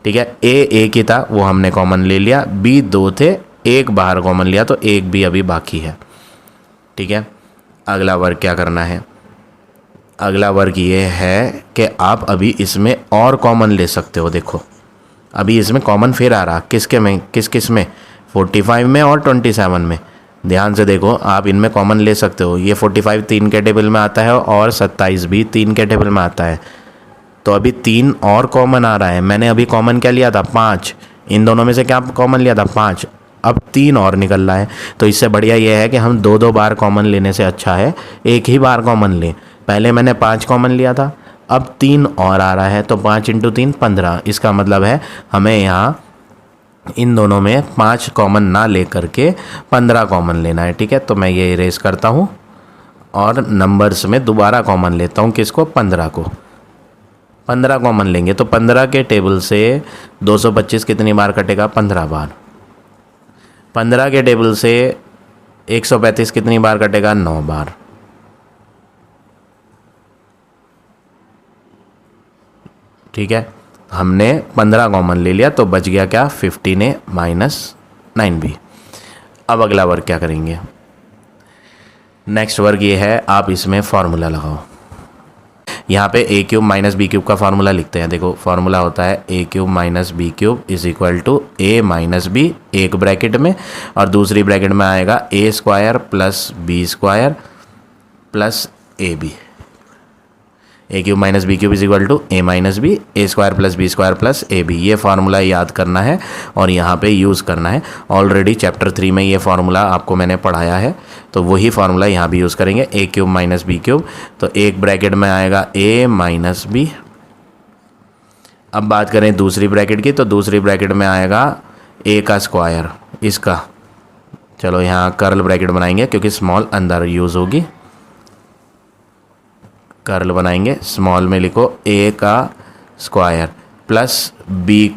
ठीक है। ए की था वो हमने कॉमन ले लिया, बी 2 थे, एक बाहर कॉमन लिया तो एक भी अभी बाकी है, ठीक है। अगला वर्क क्या करना है, अगला वर्क ये है कि आप अभी इसमें और कॉमन ले सकते हो। देखो अभी इसमें कॉमन फिर आ रहा, किसके में, किस में, 45 में और 27 में। ध्यान से देखो, आप इनमें कॉमन ले सकते हो। ये 45 3 के टेबल में आता है और 27 भी 3 के टेबल में आता है। तो अभी 3 और कॉमन आ रहा है। मैंने अभी कॉमन क्या लिया था, 5। इन दोनों में से क्या कॉमन लिया था, 5। अब 3 और निकल रहा है। तो इससे बढ़िया ये है कि हम 2-2 बार कॉमन लेने से अच्छा है एक ही बार कॉमन लें। पहले मैंने 5 कॉमन लिया था, अब 3 और आ रहा है, तो 5 × 3 15। इसका मतलब है हमें यहाँ इन दोनों में 5 कॉमन ना ले करके 15 कॉमन लेना है। ठीक है, तो मैं ये इरेज करता हूँ और नंबर्स में दोबारा कॉमन लेता हूँ। किसको, 15 को। 15 कॉमन लेंगे तो 15 के टेबल से 225 कितनी बार कटेगा, 15 बार। 15 के टेबल से 135 कितनी बार कटेगा, 9 बार। ठीक है, हमने 15 कॉमन ले लिया तो बच गया क्या, 15a - 9b। अब अगला वर्क क्या करेंगे, नेक्स्ट वर्क ये है, आप इसमें फार्मूला लगाओ। यहाँ पे a³ - b³ का फार्मूला लिखते हैं। देखो फार्मूला होता है a³ - b³ = a - b, एक ब्रैकेट में, और दूसरी ब्रैकेट में आएगा a² + b² + ab। a³ - b³ = a - b, a² + b² + ab। ये फार्मूला याद करना है और यहाँ पे यूज़ करना है। ऑलरेडी चैप्टर 3 में ये फार्मूला आपको मैंने पढ़ाया है, तो वही फार्मूला यहाँ भी यूज़ करेंगे। a³ - b³, तो एक ब्रैकेट में आएगा a - b। अब बात करें दूसरी ब्रैकेट की, तो दूसरी ब्रैकेट में आएगा a², इसका। चलो यहाँ कर्ल ब्रैकेट बनाएंगे क्योंकि स्मॉल अंदर यूज़ होगी। कर्ल बनाएंगे, स्मॉल में लिखो a² + b²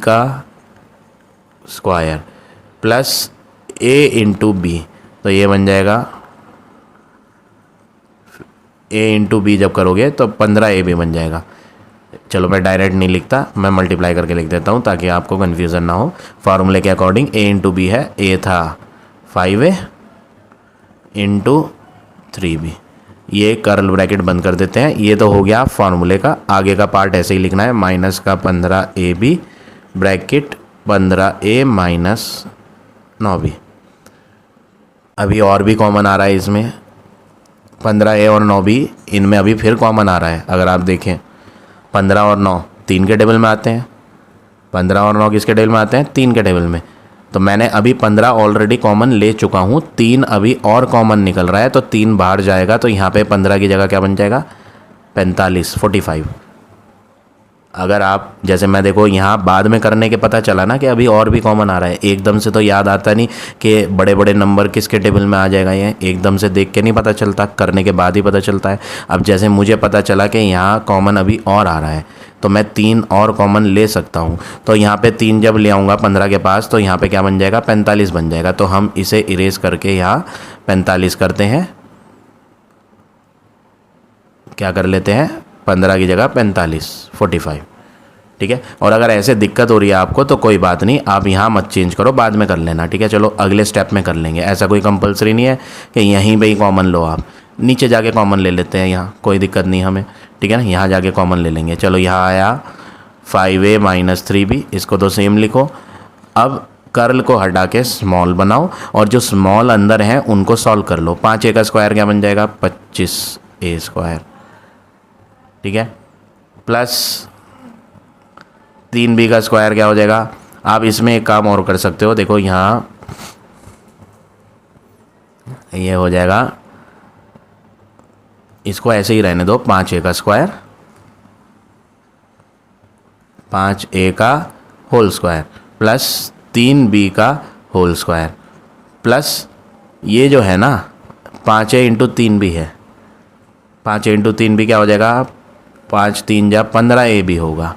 + a × b, तो ये बन जाएगा a × b। जब करोगे तो 15ab बन जाएगा। चलो मैं डायरेक्ट नहीं लिखता, मैं मल्टीप्लाई करके लिख देता हूँ ताकि आपको कन्फ्यूज़न ना हो। फार्मूले के अकॉर्डिंग a × b है, a था 5a × 3b। ये कर्ल ब्रैकेट बंद कर देते हैं। ये तो हो गया फार्मूले का। आगे का पार्ट ऐसे ही लिखना है, माइनस का 15ab ब्रैकेट 15a - 9b। अभी और भी कॉमन आ रहा है इसमें, 15a और 9b, इनमें अभी फिर कॉमन आ रहा है। अगर आप देखें 15 और 9 3 के टेबल में आते हैं, 15 और 9 किसके टेबल में आते हैं, 3 के टेबल में। तो मैंने अभी 15 ऑलरेडी कॉमन ले चुका हूँ, 3 अभी और कॉमन निकल रहा है, तो 3 बाहर जाएगा, तो यहाँ पे 15 की जगह क्या बन जाएगा, 45। अगर आप जैसे मैं देखो यहाँ बाद में करने के पता चला ना कि अभी और भी कॉमन आ रहा है। एकदम से तो याद आता नहीं कि बड़े बड़े नंबर किसके टेबल में आ जाएगा, ये एकदम से देख के नहीं पता चलता, करने के बाद ही पता चलता है। अब जैसे मुझे पता चला कि यहाँ कॉमन अभी और आ रहा है, तो मैं 3 और कॉमन ले सकता हूँ। तो यहाँ पे 3 जब ले आऊँगा 15 के पास, तो यहाँ पे क्या बन जाएगा, 45 बन जाएगा। तो हम इसे इरेज करके यहाँ 45 करते हैं, क्या कर लेते हैं, 15 की जगह 45। ठीक है, और अगर ऐसे दिक्कत हो रही है आपको तो कोई बात नहीं, आप यहाँ मत चेंज करो, बाद में कर लेना। ठीक है, चलो अगले स्टेप में कर लेंगे। ऐसा कोई कंपलसरी नहीं है कि यहीं पे ही कॉमन लो, आप नीचे जाके कॉमन ले लेते हैं, यहाँ कोई दिक्कत नहीं हमें। ठीक है ना, यहाँ जाके कॉमन ले लेंगे। चलो यहाँ आया 5a - 3b, इसको तो सेम लिखो। अब कर्ल को हटा के स्मॉल बनाओ और जो स्मॉल अंदर हैं उनको सॉल्व कर लो। 5a का स्क्वायर क्या बन जाएगा, 25a²। ठीक है, प्लस 3b का स्क्वायर क्या हो जाएगा। आप इसमें एक काम और कर सकते हो, देखो यहाँ ये हो जाएगा, इसको ऐसे ही रहने दो, 5a का स्क्वायर, 5a का होल स्क्वायर प्लस 3b का होल स्क्वायर प्लस ये जो है ना 5a × 3b है, 5a × 3b क्या हो जाएगा, 5 × 3 = 15ab होगा।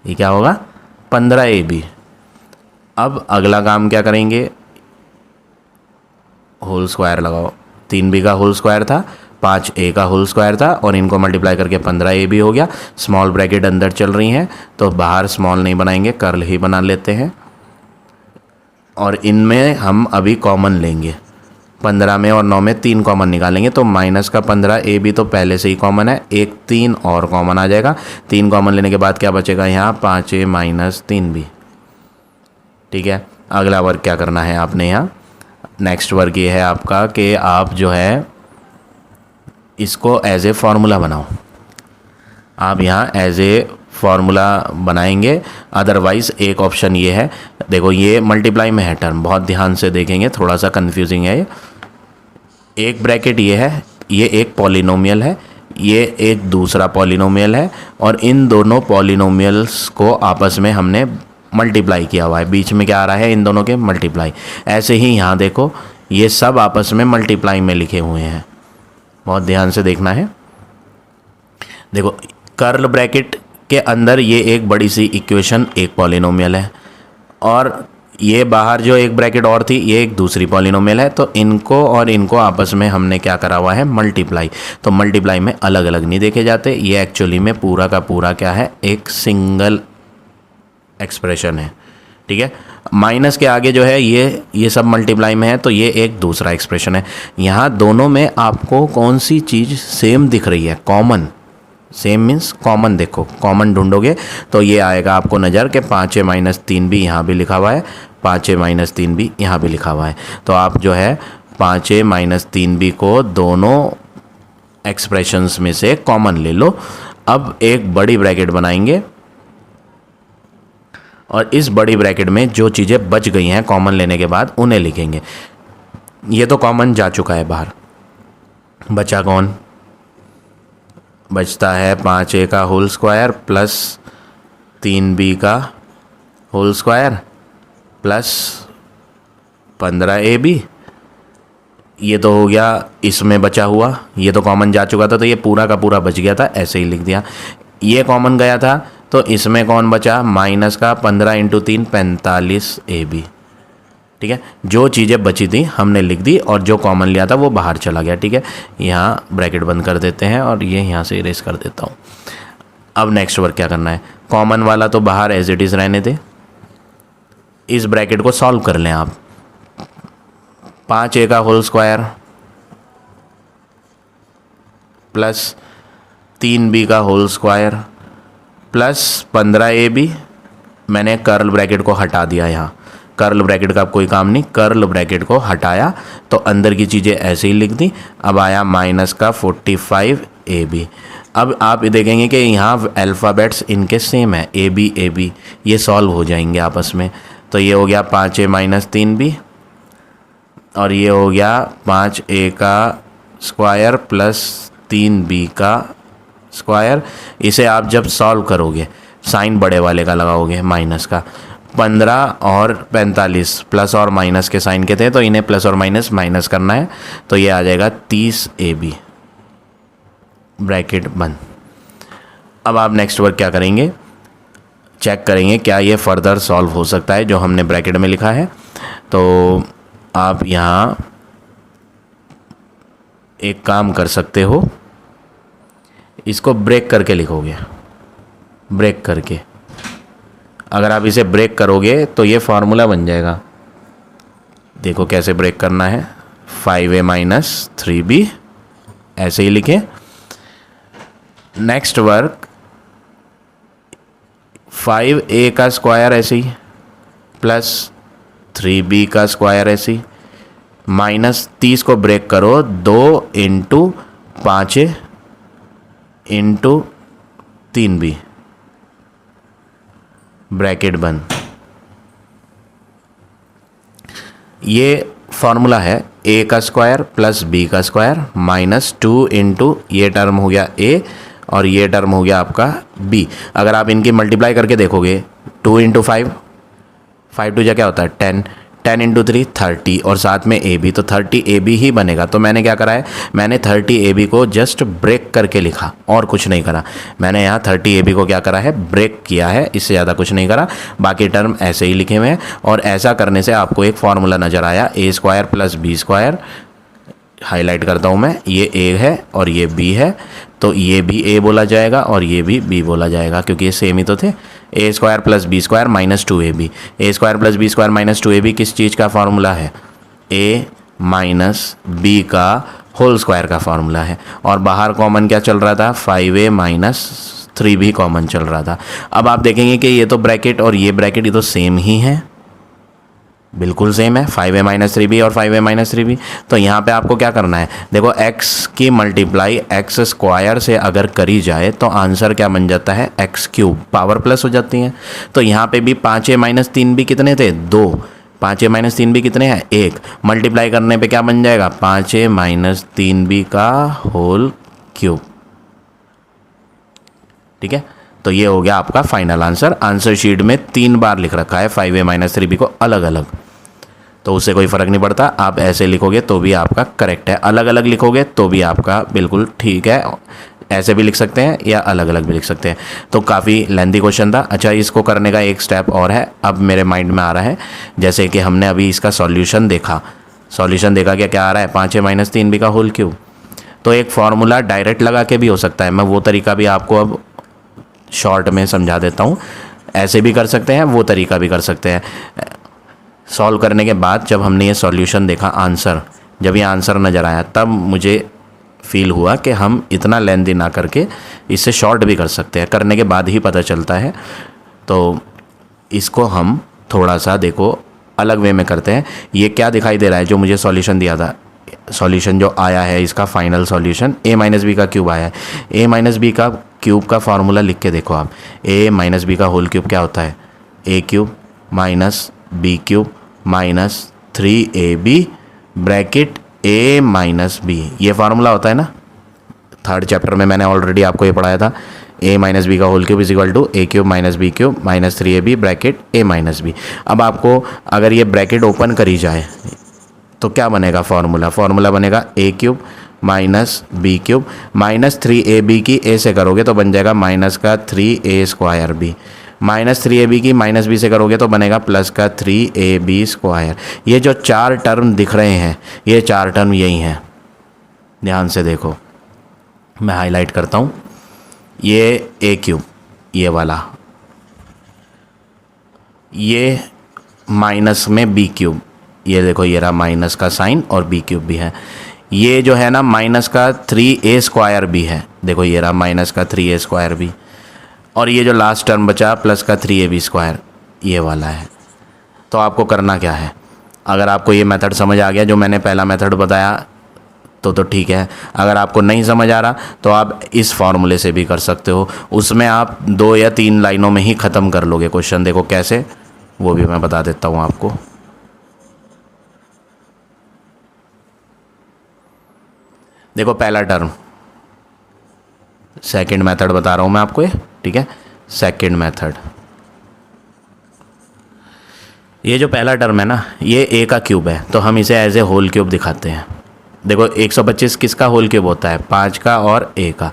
ये क्या होगा, 15ab। अब अगला काम क्या करेंगे, होल स्क्वायर लगाओ। 3b का होल स्क्वायर था, 5a का होल स्क्वायर था, और इनको मल्टीप्लाई करके 15ab हो गया। स्मॉल ब्रैकेट अंदर चल रही हैं तो बाहर स्मॉल नहीं बनाएंगे, कर्ल ही बना लेते हैं। और इनमें हम अभी कॉमन लेंगे, 15 में और 9 में 3 कॉमन निकालेंगे तो माइनस का 15 ए बी तो पहले से ही कॉमन है, एक 3 और कॉमन आ जाएगा। 3 कॉमन लेने के बाद क्या बचेगा यहाँ 5a माइनस 3b। ठीक है, अगला वर्क क्या करना है आपने यहाँ, नेक्स्ट वर्क ये है आपका कि आप जो है इसको एज ए फार्मूला बनाओ। आप यहाँ एज ए फार्मूला बनाएंगे, अदरवाइज़ एक ऑप्शन ये है, देखो ये मल्टीप्लाई में है टर्म, बहुत ध्यान से देखेंगे, थोड़ा सा कंफ्यूजिंग है ये। एक ब्रैकेट ये है, ये एक पॉलिनोमियल है, ये एक दूसरा पॉलिनोमियल है, और इन दोनों पॉलिनोमियल्स को आपस में हमने मल्टीप्लाई किया हुआ है। बीच में क्या आ रहा है, इन दोनों के मल्टीप्लाई। ऐसे ही यहाँ देखो ये सब आपस में मल्टीप्लाई में लिखे हुए हैं, बहुत ध्यान से देखना है। देखो कर्ल ब्रैकेट के अंदर ये एक बड़ी सी इक्वेशन एक पॉलिनोमियल है, और ये बाहर जो एक ब्रैकेट और थी ये एक दूसरी पॉलिनोमियल है। तो इनको और इनको आपस में हमने क्या करा हुआ है, मल्टीप्लाई। तो मल्टीप्लाई में अलग अलग नहीं देखे जाते, ये एक्चुअली में पूरा का पूरा क्या है, एक सिंगल एक्सप्रेशन है। ठीक है, माइनस के आगे जो है ये सब मल्टीप्लाई में है, तो ये एक दूसरा एक्सप्रेशन है। यहाँ दोनों में आपको कौन सी चीज़ सेम दिख रही है, कॉमन। सेम मीन्स कॉमन, देखो कॉमन ढूंढोगे तो ये आएगा आपको नज़र के 5a माइनस 3b यहाँ भी लिखा हुआ है, 5a माइनस 3b यहाँ भी लिखा हुआ है। तो आप जो है 5a माइनस 3b को दोनों एक्सप्रेशंस में से कॉमन ले लो। अब एक बड़ी ब्रैकेट बनाएंगे, और इस बड़ी ब्रैकेट में जो चीज़ें बच गई हैं कॉमन लेने के बाद उन्हें लिखेंगे। ये तो कॉमन जा चुका है बाहर, बचा कौन, बचता है 5a का होल स्क्वायर प्लस 3b का होल स्क्वायर प्लस 15ab। ये तो हो गया इसमें बचा हुआ, ये तो कॉमन जा चुका था तो ये पूरा का पूरा बच गया था, ऐसे ही लिख दिया। ये कॉमन गया था तो इसमें कौन बचा, माइनस का 15 इंटू 3 45ab। ठीक है, जो चीज़ें बची थी हमने लिख दी और जो कॉमन लिया था वो बाहर चला गया। ठीक है, यहाँ ब्रैकेट बंद कर देते हैं और ये यहाँ से इरेज कर देता हूँ। अब नेक्स्ट वर्क क्या करना है, कॉमन वाला तो बाहर एज इट इज़ रहने दे, इस ब्रैकेट को सॉल्व कर लें आप। 5a का होल स्क्वायर प्लस 3b का होल स्क्वायर प्लस 15ab। मैंने कर्ल ब्रैकेट को हटा दिया, यहाँ कर्ल ब्रैकेट का कोई काम नहीं, कर्ल ब्रैकेट को हटाया तो अंदर की चीज़ें ऐसे ही लिख दी। अब आया माइनस का 45ab। अब आप देखेंगे कि यहाँ अल्फ़ाबेट्स इनके सेम है, ए बी ये सॉल्व हो जाएंगे आपस में। तो ये हो गया 5a माइनस 3b और ये हो गया 5a का स्क्वायर प्लस 3b का स्क्वायर। इसे आप जब सॉल्व करोगे साइन बड़े वाले का लगाओगे माइनस का, 15 और 45 प्लस और माइनस के साइन के थे तो इन्हें प्लस और माइनस करना है, तो ये आ जाएगा 30ab, ब्रैकेट बंद। अब आप नेक्स्ट वर्क क्या करेंगे, चेक करेंगे क्या ये फर्दर सॉल्व हो सकता है जो हमने ब्रैकेट में लिखा है। तो आप यहाँ एक काम कर सकते हो, इसको ब्रेक करके लिखोगे, ब्रेक करके। अगर आप इसे ब्रेक करोगे तो ये फार्मूला बन जाएगा। देखो कैसे ब्रेक करना है, 5a माइनस 3b, ऐसे ही लिखें। नेक्स्ट वर्क 5a का स्क्वायर ऐसे ही प्लस 3b का स्क्वायर ऐसे ही, माइनस 30 को ब्रेक करो, 2 into 5a into 3b, bracket बंद। ये फॉर्मूला है a का स्क्वायर प्लस b का स्क्वायर माइनस 2 इंटू ये टर्म हो गया a और ये टर्म हो गया आपका b। अगर आप इनकी मल्टीप्लाई करके देखोगे 2 इंटू 5, 5 टू जा क्या होता है 10, 10 इंटू 3 30 और साथ में ए बी, तो 30ab ही बनेगा। तो मैंने क्या करा है, मैंने 30ab को जस्ट ब्रेक करके लिखा और कुछ नहीं करा। मैंने यहाँ 30ab को क्या करा है, ब्रेक किया है, इससे ज़्यादा कुछ नहीं करा। बाकी टर्म ऐसे ही लिखे हुए हैं और ऐसा करने से आपको एक फार्मूला नज़र आया, a square plus b square. Highlight करता हूँ मैं, ये a है और ये b है, तो ये भी a बोला जाएगा और ये भी b बोला जाएगा क्योंकि ये सेम ही तो थे। a square plus b square minus 2ab, a square plus b square minus 2ab किस चीज़ का फार्मूला है, a माइनस बी का होल स्क्वायर का फॉर्मूला है। और बाहर कॉमन क्या चल रहा था, 5a माइनस 3b कॉमन चल रहा था। अब आप देखेंगे कि ये तो ब्रैकेट और ये ब्रैकेट ये तो सेम ही है, बिल्कुल सेम है, 5a माइनस 3b और 5a माइनस 3b। तो यहाँ पे आपको क्या करना है, देखो x की मल्टीप्लाई एक्स स्क्वायर से अगर करी जाए तो आंसर क्या बन जाता है, एक्स क्यूब, पावर प्लस हो जाती है। तो यहाँ पे भी 5a माइनस 3b कितने थे, 2, 5a माइनस 3b कितने हैं, 1, मल्टीप्लाई करने पे क्या बन जाएगा, 5a माइनस 3b का होल क्यूब। ठीक है, तो ये हो गया आपका फाइनल आंसर। आंसर शीट में 3 बार लिख रखा है 5a माइनस 3b को अलग अलग, तो उससे कोई फ़र्क नहीं पड़ता, आप ऐसे लिखोगे तो भी आपका करेक्ट है, अलग अलग लिखोगे तो भी आपका बिल्कुल ठीक है। ऐसे भी लिख सकते हैं या अलग अलग भी लिख सकते हैं। तो काफ़ी लेंथी क्वेश्चन था। अच्छा, इसको करने का एक स्टेप और है, अब मेरे माइंड में आ रहा है, जैसे कि हमने अभी इसका सॉल्यूशन देखा कि क्या आ रहा है, 5a माइनस 3b का होल क्यूब। तो एक फार्मूला डायरेक्ट लगा के भी हो सकता है, मैं वो तरीका भी आपको अब शॉर्ट में समझा देता हूँ। ऐसे भी कर सकते हैं, वो तरीका भी कर सकते हैं। सॉल्व करने के बाद जब हमने ये सॉल्यूशन देखा, आंसर, जब ये आंसर नज़र आया, तब मुझे फील हुआ कि हम इतना लेंथी ना करके इससे शॉर्ट भी कर सकते हैं, करने के बाद ही पता चलता है। तो इसको हम थोड़ा सा देखो अलग वे में करते हैं। ये क्या दिखाई दे रहा है, जो मुझे सॉल्यूशन दिया था, सॉल्यूशन जो आया है इसका final solution a minus b का क्यूब आया है। a माइनस बी का क्यूब का फार्मूला लिख के देखो आप, a माइनस बी का होल क्यूब क्या होता है, a cube minus b cube minus 3ab bracket a minus b, ये फार्मूला होता है ना, 3rd चैप्टर में मैंने ऑलरेडी आपको ये पढ़ाया था। a माइनस बी का whole cube is equal to a cube minus b cube minus 3ab bracket a minus b. अब आपको अगर ये ब्रैकेट ओपन करी जाए तो क्या बनेगा, फार्मूला बनेगा a cube minus b cube minus 3ab की a से करोगे तो बन जाएगा माइनस का 3a square b, minus 3ab की माइनस बी से करोगे तो बनेगा प्लस का 3ab स्क्वायर। ये जो 4 टर्म दिख रहे हैं, ये 4 टर्म यही हैं, ध्यान से देखो, मैं हाईलाइट करता हूँ। ये a क्यूब, ये वाला, ये माइनस में b क्यूब, ये देखो ये रहा माइनस का साइन और b क्यूब भी है। ये जो है ना माइनस का 3a स्क्वायर भी है, देखो ये रहा माइनस का 3a स्क्वायर भी, और ये जो लास्ट टर्म बचा प्लस का 3ab स्क्वायर, ये वाला है। तो आपको करना क्या है, अगर आपको ये मेथड समझ आ गया जो मैंने पहला मेथड बताया तो ठीक है। अगर आपको नहीं समझ आ रहा तो आप इस फॉर्मूले से भी कर सकते हो, उसमें आप 2 या 3 लाइनों में ही ख़त्म कर लोगे क्वेश्चन। देखो कैसे, वो भी मैं बता देता हूँ आपको। देखो पहला टर्म, सेकंड मेथड बता रहा हूँ मैं आपको ये, ठीक है, सेकंड मेथड। ये जो पहला टर्म है ना, ये a का क्यूब है, तो हम इसे एज ए होल क्यूब दिखाते हैं। देखो 125 किसका होल क्यूब होता है, 5 का और a का।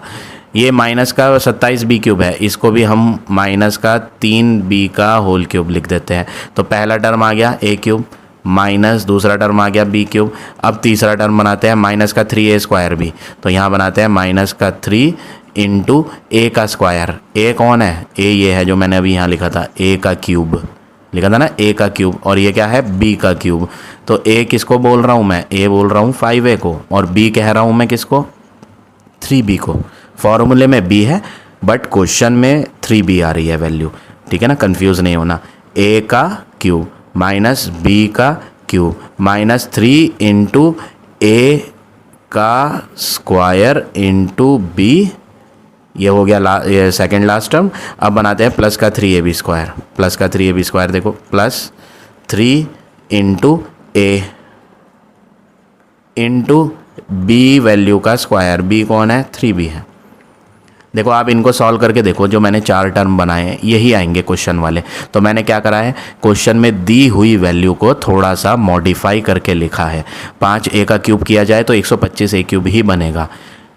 ये माइनस का 27b क्यूब है, इसको भी हम माइनस का 3b का होल क्यूब लिख देते हैं। तो पहला टर्म आ गया a क्यूब माइनस दूसरा टर्म आ गया b क्यूब। अब तीसरा टर्म बनाते हैं माइनस का 3a स्क्वायर भी, तो यहाँ बनाते हैं माइनस का 3 इंटू a का स्क्वायर। a कौन है, a ये है जो मैंने अभी यहाँ लिखा था, a का क्यूब लिखा था ना, a का क्यूब, और ये क्या है, b का क्यूब। तो a किसको बोल रहा हूँ मैं, a बोल रहा हूँ 5a को, और b कह रहा हूँ मैं किसको, 3b को। फॉर्मूले में b है बट क्वेश्चन में 3b आ रही है वैल्यू, ठीक है ना, कंफ्यूज नहीं होना। a का क्यूब माइनस b का क्यूब माइनस 3 इंटू a का स्क्वायर इंटू b, ये हो गया ये सेकेंड लास्ट टर्म। अब बनाते हैं प्लस का 3ab स्क्वायर, प्लस का 3ab स्क्वायर, देखो plus 3 into a into b value का स्क्वायर, b कौन है, 3b है। देखो आप इनको सॉल्व करके देखो, जो मैंने 4 टर्म बनाए हैं यही आएंगे क्वेश्चन वाले। तो मैंने क्या करा है, क्वेश्चन में दी हुई वैल्यू को थोड़ा सा मॉडिफाई करके लिखा है। 5a का क्यूब किया जाए तो 125a क्यूब ही बनेगा,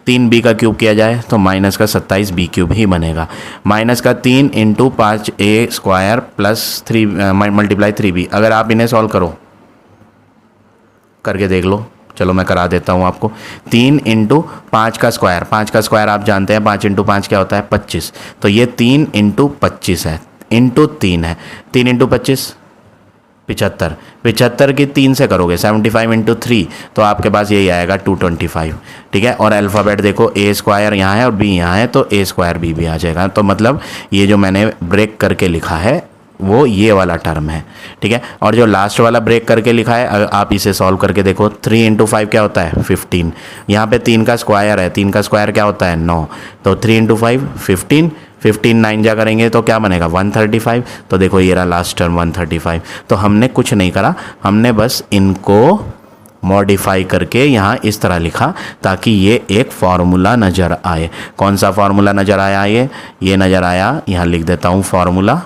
3b का क्यूब किया जाए तो माइनस का 27b क्यूब ही बनेगा, माइनस का 3 into 5a square plus 3 multiply 3b। अगर आप इन्हें सॉल्व करो, करके देख लो, चलो मैं करा देता हूँ आपको। 3 इंटू 5 का स्क्वायर, 5 का स्क्वायर आप जानते हैं, 5 इंटू 5 क्या होता है, 25। तो ये 3 इंटू 25 है, इंटू 3 है, 3 इंटू 25 75, 75 की 3 से करोगे 75 इंटू 3, तो आपके पास यही आएगा 225, ठीक है। और अल्फ़ाबेट देखो, ए स्क्वायर यहाँ है और बी यहाँ है, तो ए स्क्वायर बी भी आ जाएगा। तो मतलब ये जो मैंने ब्रेक करके लिखा है वो ये वाला टर्म है, ठीक है। और जो लास्ट वाला ब्रेक करके लिखा है, आप इसे सॉल्व करके देखो, 3 इंटू 5 क्या होता है 15, यहाँ पे 3 का स्क्वायर है, 3 का स्क्वायर क्या होता है 9, तो 3 इंटू 5 15, 15 9 जा करेंगे तो क्या बनेगा 135। तो देखो ये रहा लास्ट टर्म 135। तो हमने कुछ नहीं करा, हमने बस इनको मॉडिफाई करके यहाँ इस तरह लिखा ताकि ये एक फार्मूला नज़र आए। कौन सा फार्मूला नज़र आया? ये नज़र आया, यहाँ लिख देता हूँ फार्मूला।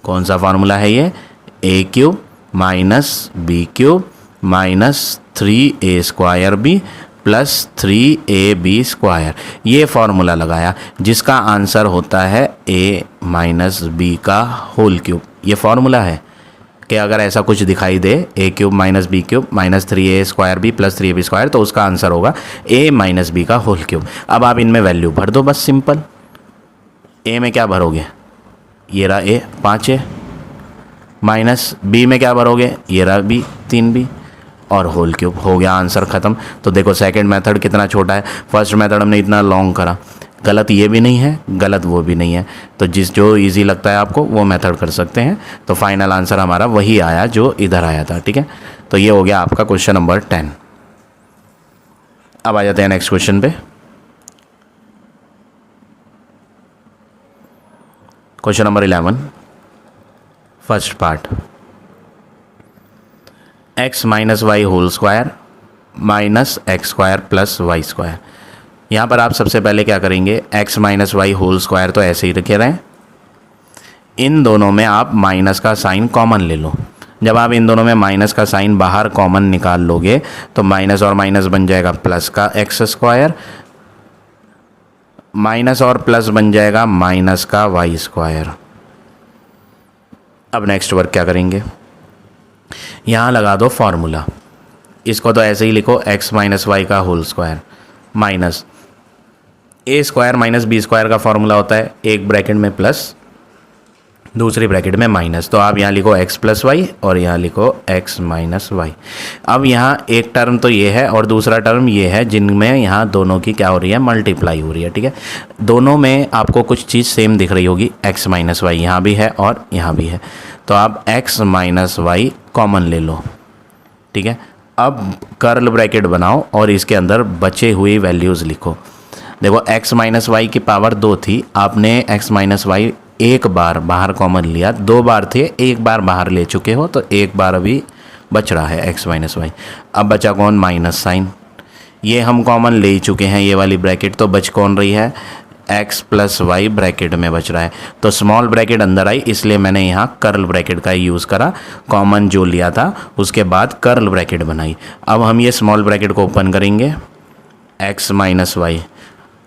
कौन सा फार्मूला है ये? A cube minus b cube minus 3a square b plus 3ab square, ये फार्मूला लगाया जिसका आंसर होता है a माइनस बी का होल क्यूब। ये फार्मूला है कि अगर ऐसा कुछ दिखाई दे a cube minus b cube minus 3a square b plus 3ab square, तो उसका आंसर होगा a माइनस बी का होल क्यूब। अब आप इनमें वैल्यू भर दो बस सिंपल। a में क्या भरोगे? ये रहा a 5a, माइनस b में क्या भरोगे? ये रहा b 3b, और होल क्यूब। हो गया आंसर ख़त्म। तो देखो सेकंड मेथड कितना छोटा है, फर्स्ट मेथड हमने इतना लॉन्ग करा। गलत ये भी नहीं है, गलत वो भी नहीं है, तो जो इजी लगता है आपको वो मेथड कर सकते हैं। तो फाइनल आंसर हमारा वही आया जो इधर आया था, ठीक है। तो ये हो गया आपका क्वेश्चन नंबर 10। अब आ जाते हैं नेक्स्ट क्वेश्चन पे। Question number 11, first part, x minus y whole square minus x square plus y square. यहाँ पर आप सबसे पहले क्या करेंगे, x minus y whole square तो ऐसे ही रखे रहें, इन दोनों में आप माइनस का साइन कॉमन ले लो। जब आप इन दोनों में माइनस का साइन बाहर कॉमन निकाल लोगे तो माइनस और माइनस बन जाएगा प्लस का एक्स स्क्वायर, माइनस और प्लस बन जाएगा माइनस का वाई स्क्वायर। अब नेक्स्ट वर्क क्या करेंगे, यहाँ लगा दो फॉर्मूला। इसको तो ऐसे ही लिखो, x माइनस वाई का whole square minus a square minus B square का फॉर्मूला होता है एक ब्रैकेट में प्लस, दूसरी ब्रैकेट में माइनस। तो आप यहाँ लिखो x प्लस वाई और यहाँ लिखो x माइनस वाई। अब यहाँ एक टर्म तो ये है और दूसरा टर्म ये है, जिनमें यहाँ दोनों की क्या हो रही है, मल्टीप्लाई हो रही है, ठीक है। दोनों में आपको कुछ चीज़ सेम दिख रही होगी, x माइनस वाई यहाँ भी है और यहाँ भी है, तो आप x माइनस वाई कॉमन ले लो, ठीक है। अब कर्ल ब्रैकेट बनाओ और इसके अंदर बचे हुई वैल्यूज़ लिखो। देखो x माइनस वाई की पावर 2 थी, आपने x माइनस वाई एक बार बाहर कॉमन लिया, 2 बार थे, एक बार बाहर ले चुके हो, तो एक बार अभी बच रहा है x माइनस वाई। अब बचा कौन, माइनस साइन, ये हम कॉमन ले ही चुके हैं ये वाली ब्रैकेट, तो बच कौन रही है, x प्लस वाई ब्रैकेट में बच रहा है। तो स्मॉल ब्रैकेट अंदर आई, इसलिए मैंने यहाँ कर्ल ब्रैकेट का यूज़ करा, कॉमन जो लिया था उसके बाद कर्ल ब्रैकेट बनाई। अब हम ये स्मॉल ब्रैकेट को ओपन करेंगे, x minus y,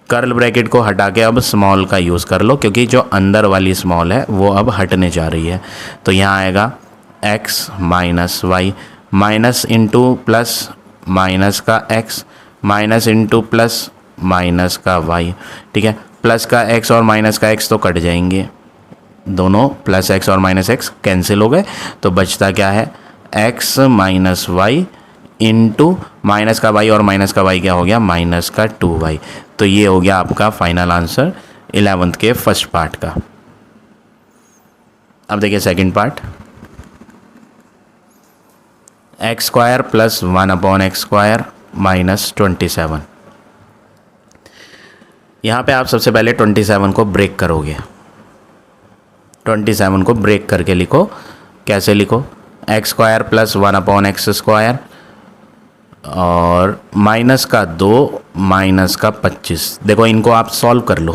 curl bracket को हटा के अब स्मॉल का यूज़ कर लो, क्योंकि जो अंदर वाली स्मॉल है वो अब हटने जा रही है। तो यहाँ आएगा x minus y, minus into plus minus का x, minus into plus minus का y, ठीक है। प्लस का x और माइनस का x तो कट जाएंगे, दोनों प्लस x और माइनस x कैंसिल हो गए, तो बचता क्या है, x minus y into minus का y और माइनस का y क्या हो गया, माइनस का 2y। तो ये हो गया आपका फाइनल आंसर 11th के फर्स्ट पार्ट का। अब देखिए second part, x square plus 1 upon x square minus 27। यहाँ पे आप सबसे पहले 27 को ब्रेक करोगे, 27 को ब्रेक करके लिखो। कैसे लिखो, x square plus 1 upon x square और माइनस का 2 माइनस का 25। देखो इनको आप सॉल्व कर लो,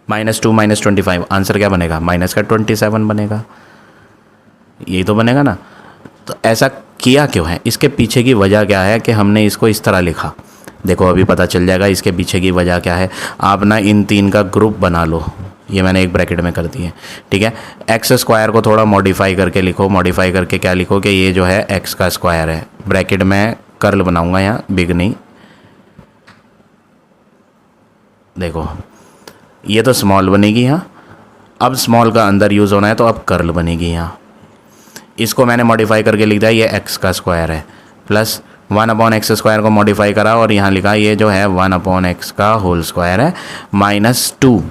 -2 माइनस 25, आंसर क्या बनेगा, माइनस का 27 बनेगा, यही तो बनेगा ना। तो ऐसा किया क्यों है, इसके पीछे की वजह क्या है कि हमने इसको इस तरह लिखा। देखो अभी पता चल जाएगा इसके पीछे की वजह क्या है। आप ना इन तीन का ग्रुप बना लो, ये मैंने एक ब्रैकेट में कर दी है, ठीक है। एक्स स्क्वायर को थोड़ा मॉडिफाई करके लिखो, मॉडिफाई करके क्या लिखो कि ये जो है एक्स का स्क्वायर है, ब्रैकेट में कर्ल बनाऊंगा यहाँ, बिग नहीं। देखो ये तो स्मॉल बनेगी यहाँ, अब स्मॉल का अंदर यूज़ होना है तो अब कर्ल बनेगी यहाँ। इसको मैंने मॉडिफाई करके लिख दिया, ये एक्स का स्क्वायर है प्लस 1/x² को मॉडिफाई करा और यहाँ लिखा ये जो है 1/x का होल स्क्वायर है माइनस 2।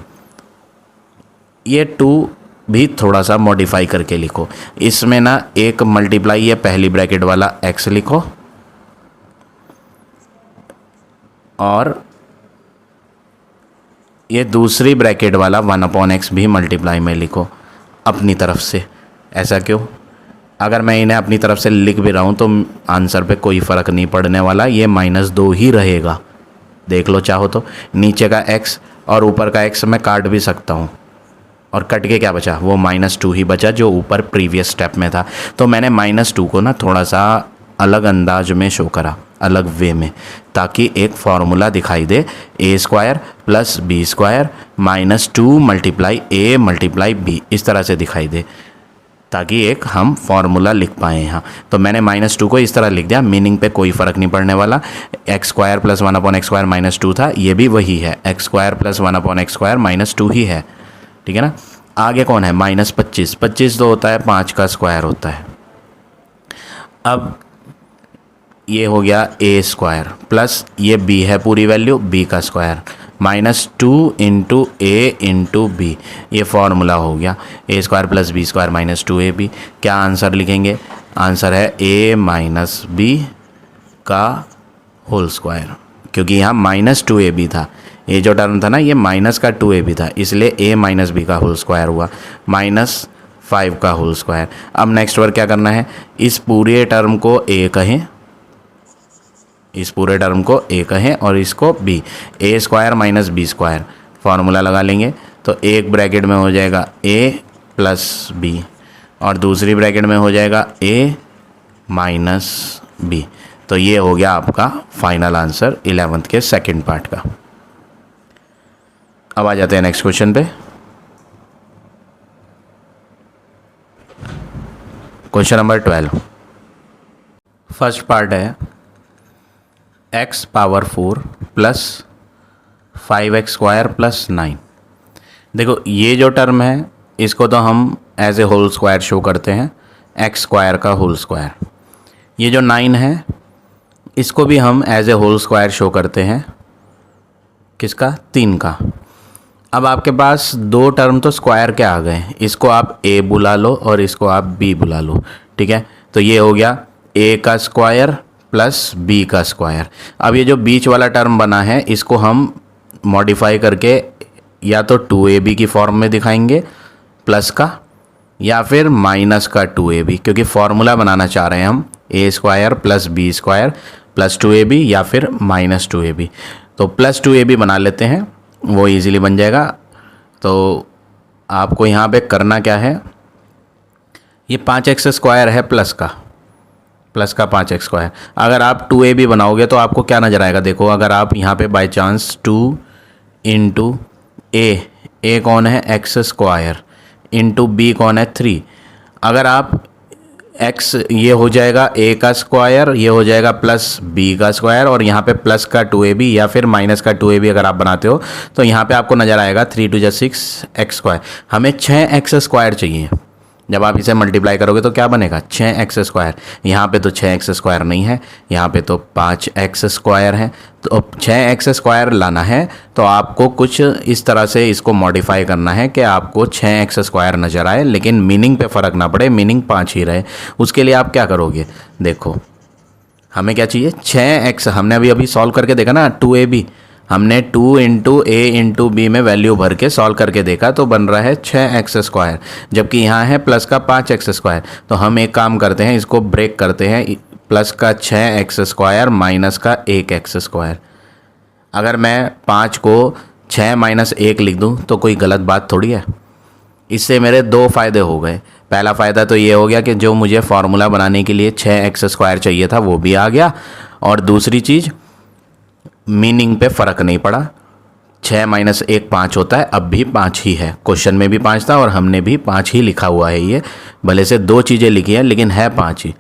ये 2 भी थोड़ा सा मॉडिफाई करके लिखो। इसमें ना एक मल्टीप्लाई ये पहली ब्रैकेट वाला x लिखो और ये दूसरी ब्रैकेट वाला 1/x भी मल्टीप्लाई में लिखो अपनी तरफ से। ऐसा क्यों? अगर मैं इन्हें अपनी तरफ से लिख भी रहा हूँ तो आंसर पे कोई फ़र्क नहीं पड़ने वाला, ये -2 ही रहेगा। देख लो चाहो तो, नीचे का x और ऊपर का x मैं काट भी सकता हूँ और कट के क्या बचा, वो -2 ही बचा जो ऊपर प्रीवियस स्टेप में था। तो मैंने -2 को ना थोड़ा सा अलग अंदाज में शो करा, अलग वे में, ताकि एक फार्मूला दिखाई दे, a² + b² -2 × a × b, इस तरह से दिखाई दे, ताकि एक हम फार्मूला लिख पाएँ यहाँ। तो मैंने -2 को इस तरह लिख दिया, मीनिंग पे कोई फ़र्क नहीं पड़ने वाला। x² + 1/x² -2 था, ये भी वही है, x² + 1/x² -2 ही है, ठीक है ना। आगे कौन है, -25, 25 तो होता है 5 का स्क्वायर होता है। अब ये हो गया a² प्लस ये b है पूरी वैल्यू, b का स्क्वायर -2 × a × b, ये फार्मूला हो गया। a² + b² -2ab, क्या आंसर लिखेंगे, आंसर है a - b का होल स्क्वायर, क्योंकि यहाँ -2ab था, ये जो टर्म था ना ये माइनस का 2ab था, इसलिए a - b का होल स्क्वायर हुआ -5 का होल स्क्वायर। अब नेक्स्ट वर्क क्या करना है, इस पूरे टर्म को a कहें, इस पूरे टर्म को a कहें और इसको b, a² - b² फार्मूला लगा लेंगे। तो एक ब्रैकेट में हो जाएगा a + b और दूसरी ब्रैकेट में हो जाएगा a - b। तो ये हो गया आपका फाइनल आंसर 11th के सेकंड पार्ट का। अब आ जाते हैं नेक्स्ट क्वेश्चन पे। क्वेश्चन नंबर 12, फर्स्ट पार्ट है x⁴ + 5x² + 9। देखो ये जो टर्म है इसको तो हम as a whole square show करते हैं, x² का होल स्क्वायर। ये जो 9 है इसको भी हम as a whole square show करते हैं, किसका, 3 का। अब आपके पास दो टर्म तो स्क्वायर के आ गए, इसको आप a बुला लो और इसको आप b बुला लो, ठीक है। तो ये हो गया a का स्क्वायर प्लस b का स्क्वायर। अब ये जो बीच वाला टर्म बना है इसको हम मॉडिफाई करके या तो 2ab की फॉर्म में दिखाएंगे प्लस का, या फिर माइनस का 2ab, क्योंकि फॉर्मूला बनाना चाह रहे हैं हम a² + b² + 2ab या फिर -2ab। तो +2ab बना लेते हैं, वो इजीली बन जाएगा। तो आपको यहाँ पे करना क्या है, ये 5x² है प्लस का 5x²। अगर आप 2ab बनाओगे तो आपको क्या नज़र आएगा, देखो अगर आप यहाँ पे बाय चांस 2 × a कौन है x² × b कौन है 3, अगर आप x ये हो जाएगा a का स्क्वायर, ये हो जाएगा प्लस b का स्क्वायर और यहाँ पे प्लस का 2ab या फिर माइनस का 2ab अगर आप बनाते हो तो यहाँ पे आपको नज़र आएगा 3 × 6 x²। हमें 6x² चाहिए, जब आप इसे मल्टीप्लाई करोगे तो क्या बनेगा 6x²। यहाँ पे तो 6x² नहीं है, यहाँ पे तो 5x² है। तो 6x² लाना है तो आपको कुछ इस तरह से इसको मॉडिफाई करना है कि आपको 6x² नज़र आए लेकिन मीनिंग पे फ़र्क ना पड़े, मीनिंग 5 ही रहे। उसके लिए आप क्या करोगे, देखो हमें क्या चाहिए 6x, हमने अभी सॉल्व करके देखा ना 2ab, हमने 2 × a × b में वैल्यू भर के सॉल्व करके देखा तो बन रहा है 6x², जबकि यहाँ है प्लस का 5x²। तो हम एक काम करते हैं, इसको ब्रेक करते हैं, प्लस का 6x² माइनस का 1x²। अगर मैं 5 को 6 - 1 लिख दूँ तो कोई गलत बात थोड़ी है। इससे मेरे दो फ़ायदे हो गए। पहला फ़ायदा तो ये हो गया कि जो मुझे फार्मूला बनाने के लिए 6x² चाहिए था वो भी आ गया, और दूसरी चीज़ मीनिंग पे फ़र्क नहीं पड़ा। 6 - 1 5 होता है, अब भी 5 ही है, क्वेश्चन में भी 5 था और हमने भी 5 ही लिखा हुआ है। ये भले से दो चीज़ें लिखी हैं लेकिन है 5 ही,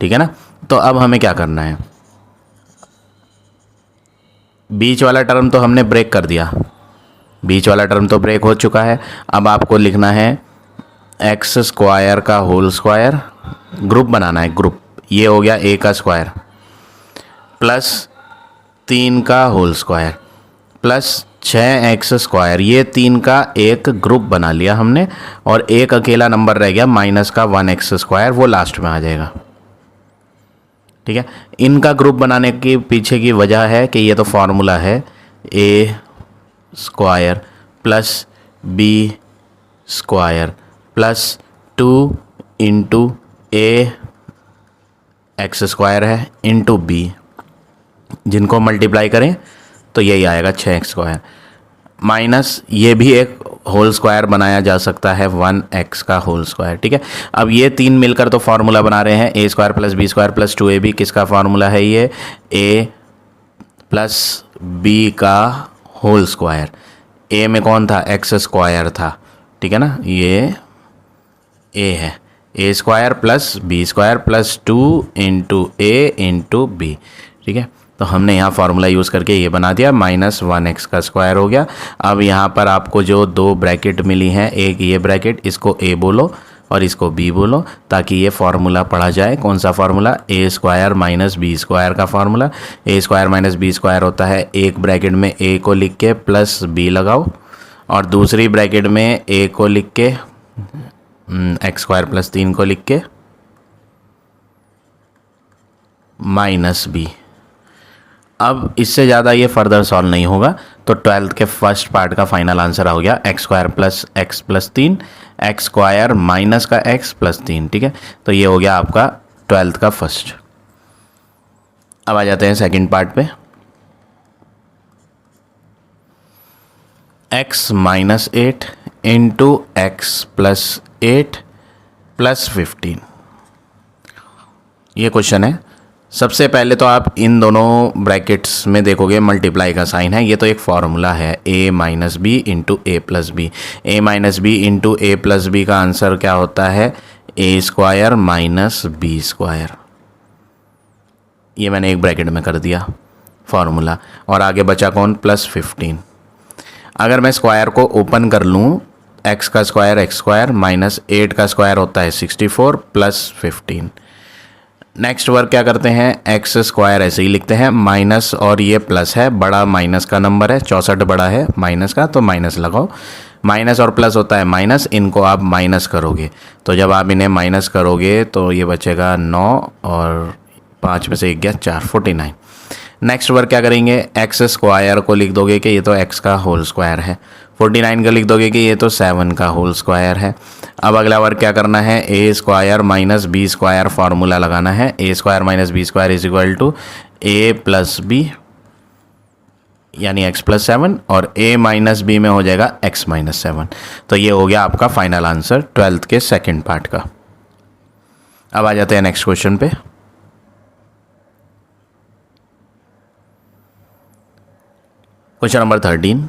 ठीक है ना। तो अब हमें क्या करना है, बीच वाला टर्म तो हमने ब्रेक कर दिया, बीच वाला टर्म तो ब्रेक हो चुका है। अब आपको लिखना है एक्स स्क्वायर का होल स्क्वायर, ग्रुप बनाना है ग्रुप, ये हो गया ए का स्क्वायर प्लस 3 का whole square plus 6x square, ये 3 का एक ग्रुप बना लिया हमने और एक अकेला नंबर रह गया माइनस का 1x स्क्वायर, वो लास्ट में आ जाएगा। ठीक है, इनका ग्रुप बनाने के पीछे की वजह है कि ये तो फॉर्मूला है a square plus b square plus 2 into a x square है इंटू बी, जिनको मल्टीप्लाई करें तो यही आएगा 6x स्क्वायर माइनस ये भी एक होल स्क्वायर बनाया जा सकता है 1x का होल स्क्वायर। ठीक है, अब ये 3 मिलकर तो फार्मूला बना रहे हैं a square plus b square plus 2ab, किसका फार्मूला है ये a प्लस b का होल स्क्वायर। a में कौन था, x स्क्वायर था, ठीक है ना, ये a है, a square plus b square plus 2 into a into b. ठीक है, तो हमने यहाँ फार्मूला यूज़ करके ये बना दिया, माइनस 1x का स्क्वायर हो गया। अब यहाँ पर आपको जो 2 ब्रैकेट मिली हैं, एक ये ब्रैकेट, इसको a बोलो और इसको b बोलो ताकि ये फार्मूला पढ़ा जाए। कौन सा formula, a square minus B square का formula. a square minus B square होता है, एक ब्रैकेट में a को लिख के प्लस b लगाओ और दूसरी ब्रैकेट में a को लिख के एक्स स्क्वायर प्लस 3 को लिख के माइनस बी। अब इससे ज़्यादा ये फर्दर सॉल्व नहीं होगा, तो 12th के फर्स्ट पार्ट का फाइनल आंसर हो गया x square plus x plus 3, x square minus का एक्स प्लस 3। ठीक है, तो ये हो गया आपका 12th का फर्स्ट। अब आ जाते हैं सेकंड पार्ट पे। X minus 8 into X plus 8 plus 15, ये क्वेश्चन है। सबसे पहले तो आप इन दोनों ब्रैकेट्स में देखोगे मल्टीप्लाई का साइन है, ये तो एक फार्मूला है a minus b into a plus b. A minus b into a plus b का आंसर क्या होता है, a square minus B square. ये मैंने एक ब्रैकेट में कर दिया फार्मूला, और आगे बचा कौन, प्लस 15। अगर मैं स्क्वायर को ओपन कर लूँ, एक्स का स्क्वायर एक्स स्क्वायर माइनस 8 का स्क्वायर होता है 64 प्लस 15। नेक्स्ट वर्क क्या करते हैं, एक्स स्क्वायर ऐसे ही लिखते हैं, माइनस और ये प्लस है, बड़ा माइनस का नंबर है, 64 बड़ा है माइनस का, तो माइनस लगाओ। माइनस और प्लस होता है माइनस, इनको आप माइनस करोगे, तो जब आप इन्हें माइनस करोगे तो ये बचेगा 9 और 5 में से 1 गया 4, 49। नेक्स्ट वर्क क्या करेंगे, एक्स स्क्वायर को लिख दोगे कि ये तो एक्स का होल स्क्वायर है, 49 का लिख दोगे कि ये तो 7 का होल स्क्वायर है। अब अगला वर्क क्या करना है, a square minus B square formula लगाना है। A square minus B square is equal to a plus b यानी एक्स प्लस 7, और ए माइनस बी में हो जाएगा एक्स माइनस 7। तो ये हो गया आपका फाइनल आंसर 12th के सेकेंड पार्ट का। अब आ जाते हैं नेक्स्ट क्वेश्चन पे। Question number 13,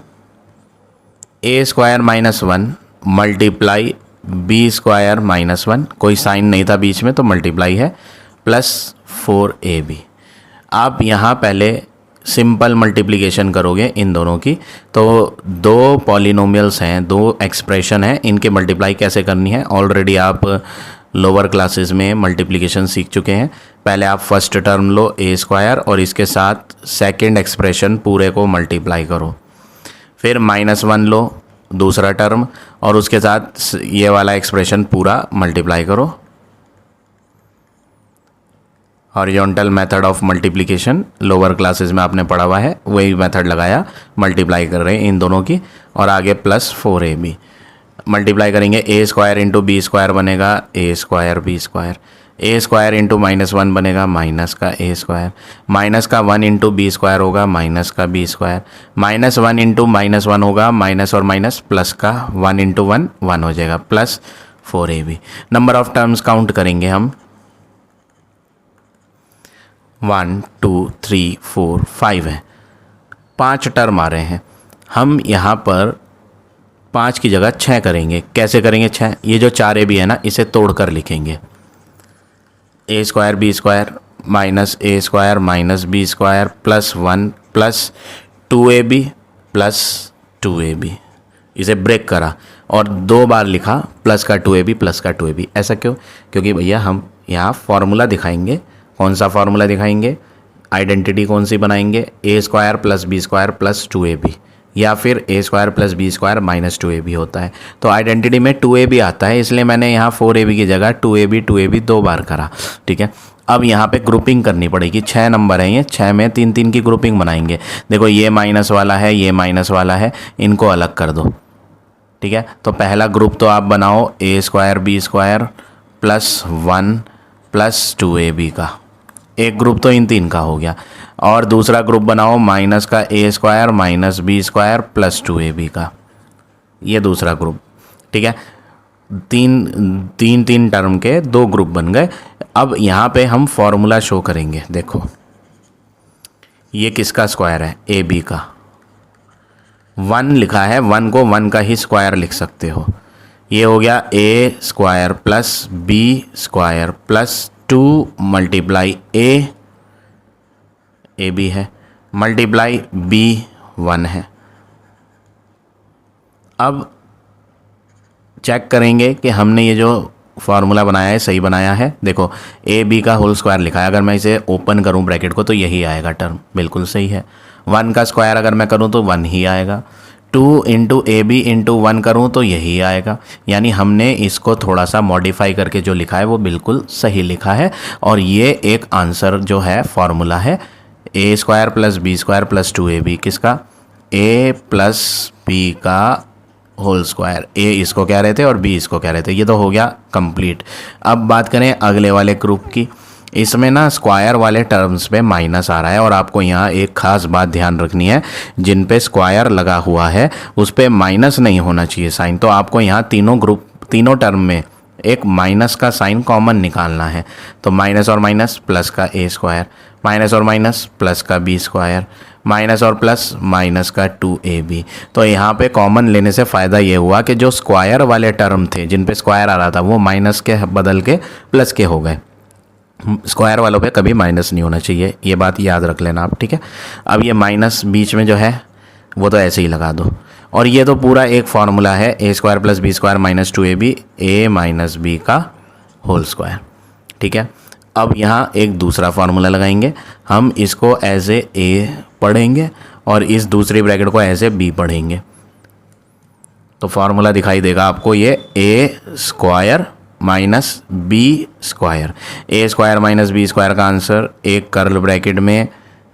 a square minus 1 multiply b square minus 1, कोई साइन नहीं था बीच में तो मल्टीप्लाई है, प्लस 4ab। आप यहाँ पहले सिंपल मल्टीप्लिकेशन करोगे इन दोनों की, तो 2 पॉलिनोमियल्स हैं, 2 एक्सप्रेशन हैं, इनके मल्टीप्लाई कैसे करनी है ऑलरेडी आप लोअर क्लासेस में मल्टीप्लिकेशन सीख चुके हैं। पहले आप फर्स्ट टर्म लो ए स्क्वायर और इसके साथ सेकेंड एक्सप्रेशन पूरे को मल्टीप्लाई करो, फिर -1 लो दूसरा टर्म और उसके साथ ये वाला एक्सप्रेशन पूरा मल्टीप्लाई करो। Horizontal method of multiplication lower classes में आपने पढ़ा हुआ है, वही मेथड लगाया, मल्टीप्लाई कर रहे हैं इन दोनों की, और आगे प्लस 4ab मल्टीप्लाई करेंगे। ए स्क्वायर इंटू बी स्क्वायर बनेगा ए square b square, a square into -1 बनेगा माइनस का ए स्क्वायर, माइनस का 1 इंटू बी स्क्वायर होगा माइनस का बी स्क्वायर, -1 इंटू -1 होगा माइनस और माइनस प्लस का 1 इंटू 1 1 हो जाएगा, plus 4ab। Number of terms count करेंगे हम, 1 2 3 4 5 है, 5 टर्म आ रहे हैं। हम यहाँ पर 5 की जगह 6 करेंगे। कैसे करेंगे 6, ये जो 4ab है ना, इसे तोड़कर लिखेंगे, a square b square minus a square minus B square plus 1 plus 2ab plus 2ab। इसे ब्रेक करा और 2 बार लिखा प्लस का 2ab प्लस का 2ab। ऐसा क्यों? क्योंकि भैया हम यहाँ फॉर्मूला दिखाएंगे। कौन सा फॉर्मूला दिखाएंगे? आइडेंटिटी कौन सी बनाएंगे? A square plus b square plus 2ab, या फिर a square plus b square minus 2ab होता है। तो आइडेंटिटी में 2ab आता है, इसलिए मैंने यहाँ 4ab की जगह 2ab 2 बार करा। ठीक है, अब यहाँ पे ग्रुपिंग करनी पड़ेगी। 6 नंबर हैं ये, 6 में 3 3 की ग्रुपिंग बनाएंगे। देखो ये माइनस वाला है, ये माइनस वाला है, इनको अलग कर दो। ठीक है, तो पहला ग्रुप तो आप बनाओ a square b square plus 1 plus 2ab का, एक ग्रुप तो इन 3 का हो गया। और दूसरा ग्रुप बनाओ माइनस का a square minus B square plus 2ab का, ये दूसरा ग्रुप। ठीक है, 3 टर्म के 2 ग्रुप बन गए। अब यहाँ पे हम फॉर्मूला शो करेंगे। देखो ये किसका स्क्वायर है? ए बी का। 1 लिखा है, 1 को 1 का ही स्क्वायर लिख सकते हो। ये हो गया a square plus b square plus 2 multiply a b है मल्टीप्लाई बी 1 है। अब चेक करेंगे कि हमने ये जो फार्मूला बनाया है सही बनाया है। देखो ए बी का होल स्क्वायर लिखा है, अगर मैं इसे ओपन करूं ब्रैकेट को तो यही आएगा टर्म, बिल्कुल सही है। 1 का स्क्वायर अगर मैं करूं तो 1 ही आएगा। 2 इंटू ए बी इंटू 1 करूँ तो यही आएगा। यानी हमने इसको थोड़ा सा मॉडिफाई करके जो लिखा है वो बिल्कुल सही लिखा है। और ये एक आंसर जो है फॉर्मूला है a square plus b square plus 2ab किसका? ए प्लस बी का होल स्क्वायर। ए इसको कह रहे थे और बी इसको कह रहे थे। ये तो हो गया कंप्लीट। अब बात करें अगले वाले ग्रुप की। इसमें ना स्क्वायर वाले टर्म्स पे माइनस आ रहा है और आपको यहाँ एक खास बात ध्यान रखनी है, जिन पे स्क्वायर लगा हुआ है उस पर माइनस नहीं होना चाहिए साइन। तो आपको यहाँ तीनों टर्म में एक माइनस का साइन कॉमन निकालना है। तो माइनस और माइनस प्लस का ए स्क्वायर, माइनस और माइनस प्लस का बी स्क्वायर, माइनस और प्लस माइनस का 2ab। तो यहाँ पे कॉमन लेने से फ़ायदा ये हुआ कि जो स्क्वायर वाले टर्म थे जिन पे स्क्वायर आ रहा था वो माइनस के बदल के प्लस के हो गए। स्क्वायर वालों पे कभी माइनस नहीं होना चाहिए, ये बात याद रख लेना आप। ठीक है, अब ये माइनस बीच में जो है वो तो ऐसे ही लगा दो। और ये तो पूरा एक फार्मूला है a square plus b square minus 2ab a minus b का होल स्क्वायर। ठीक है, अब यहाँ एक दूसरा फार्मूला लगाएंगे। हम इसको एज ए पढ़ेंगे और इस दूसरी ब्रैकेट को एज ए बी पढ़ेंगे। तो फार्मूला दिखाई देगा आपको ये ए square minus B square. A square minus B square का आंसर एक कर्ल ब्रैकेट में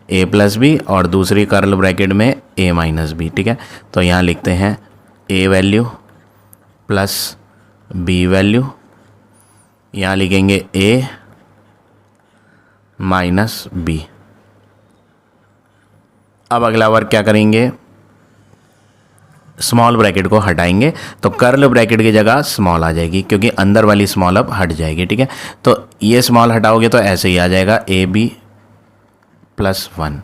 ए प्लस बी और दूसरी कर्ल ब्रैकेट में ए माइनस बी। ठीक है, तो यहाँ लिखते हैं ए वैल्यू प्लस बी वैल्यू, यहाँ लिखेंगे ए माइनस बी। अब अगला वर्क क्या करेंगे? स्मॉल ब्रैकेट को हटाएंगे तो कर्ल ब्रैकेट की जगह स्मॉल आ जाएगी, क्योंकि अंदर वाली स्मॉल अब हट जाएगी। ठीक है, तो ये स्मॉल हटाओगे तो ऐसे ही आ जाएगा ए बी प्लस 1।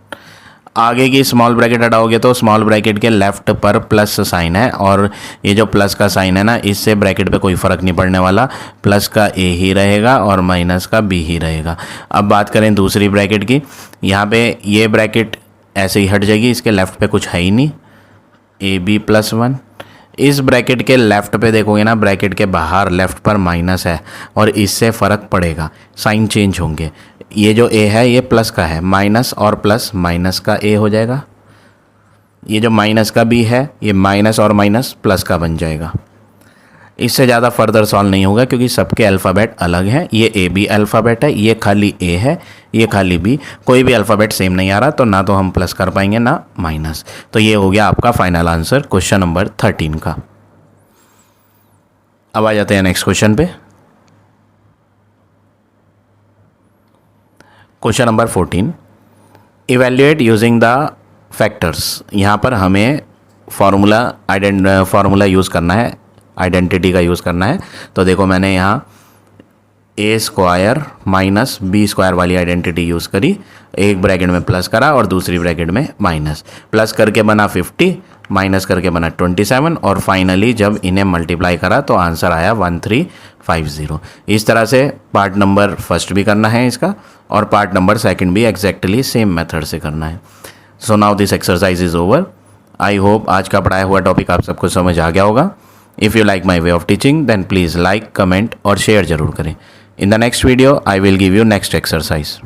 आगे की स्मॉल ब्रैकेट हटाओगे तो स्मॉल ब्रैकेट के लेफ्ट पर प्लस साइन है और ये जो प्लस का साइन है ना, इससे ब्रैकेट पे कोई फ़र्क नहीं पड़ने वाला। प्लस का ए ही रहेगा और माइनस का बी ही रहेगा। अब बात करें दूसरी ब्रैकेट की। यहाँ पे ये ब्रैकेट ऐसे ही हट जाएगी, इसके लेफ्ट पे कुछ है ही नहीं, ए बी प्लस 1। इस ब्रैकेट के लेफ़्ट पे देखोगे ना, ब्रैकेट के बाहर लेफ़्ट पर माइनस है और इससे फ़र्क पड़ेगा, साइन चेंज होंगे। ये जो ए है ये प्लस का है, माइनस और प्लस माइनस का ए हो जाएगा। ये जो माइनस का बी है ये माइनस और माइनस प्लस का बन जाएगा। इससे ज़्यादा फर्दर सॉल्व नहीं होगा क्योंकि सबके अल्फ़ाबेट अलग हैं। ये ए बी अल्फ़ाबेट है, ये खाली ए है, ये खाली बी। कोई भी अल्फ़ाबेट सेम नहीं आ रहा, तो ना तो हम प्लस कर पाएंगे ना माइनस। तो ये हो गया आपका फाइनल आंसर क्वेश्चन नंबर 13 का। अब आ जाते हैं नेक्स्ट क्वेश्चन पे। Question number 14, evaluate using the factors. यहाँ पर हमें फार्मूला यूज़ करना है, आइडेंटिटी का यूज़ करना है। तो देखो मैंने यहाँ ए स्क्वायर माइनस बी स्क्वायर वाली आइडेंटिटी यूज़ करी। एक ब्रैकेट में प्लस करा और दूसरी ब्रैकेट में माइनस। प्लस करके बना 50, माइनस करके बना 27 और फाइनली जब इन्हें मल्टीप्लाई करा तो आंसर आया 1350। इस तरह से पार्ट नंबर फर्स्ट भी करना है इसका और पार्ट नंबर सेकंड भी एग्जैक्टली सेम मेथड से करना है। So now this exercise is over. I hope आज का पढ़ाया हुआ टॉपिक आप सबको समझ आ गया होगा। If you like my way of teaching then please like, comment और शेयर जरूर करें। In the next video I will give you next exercise.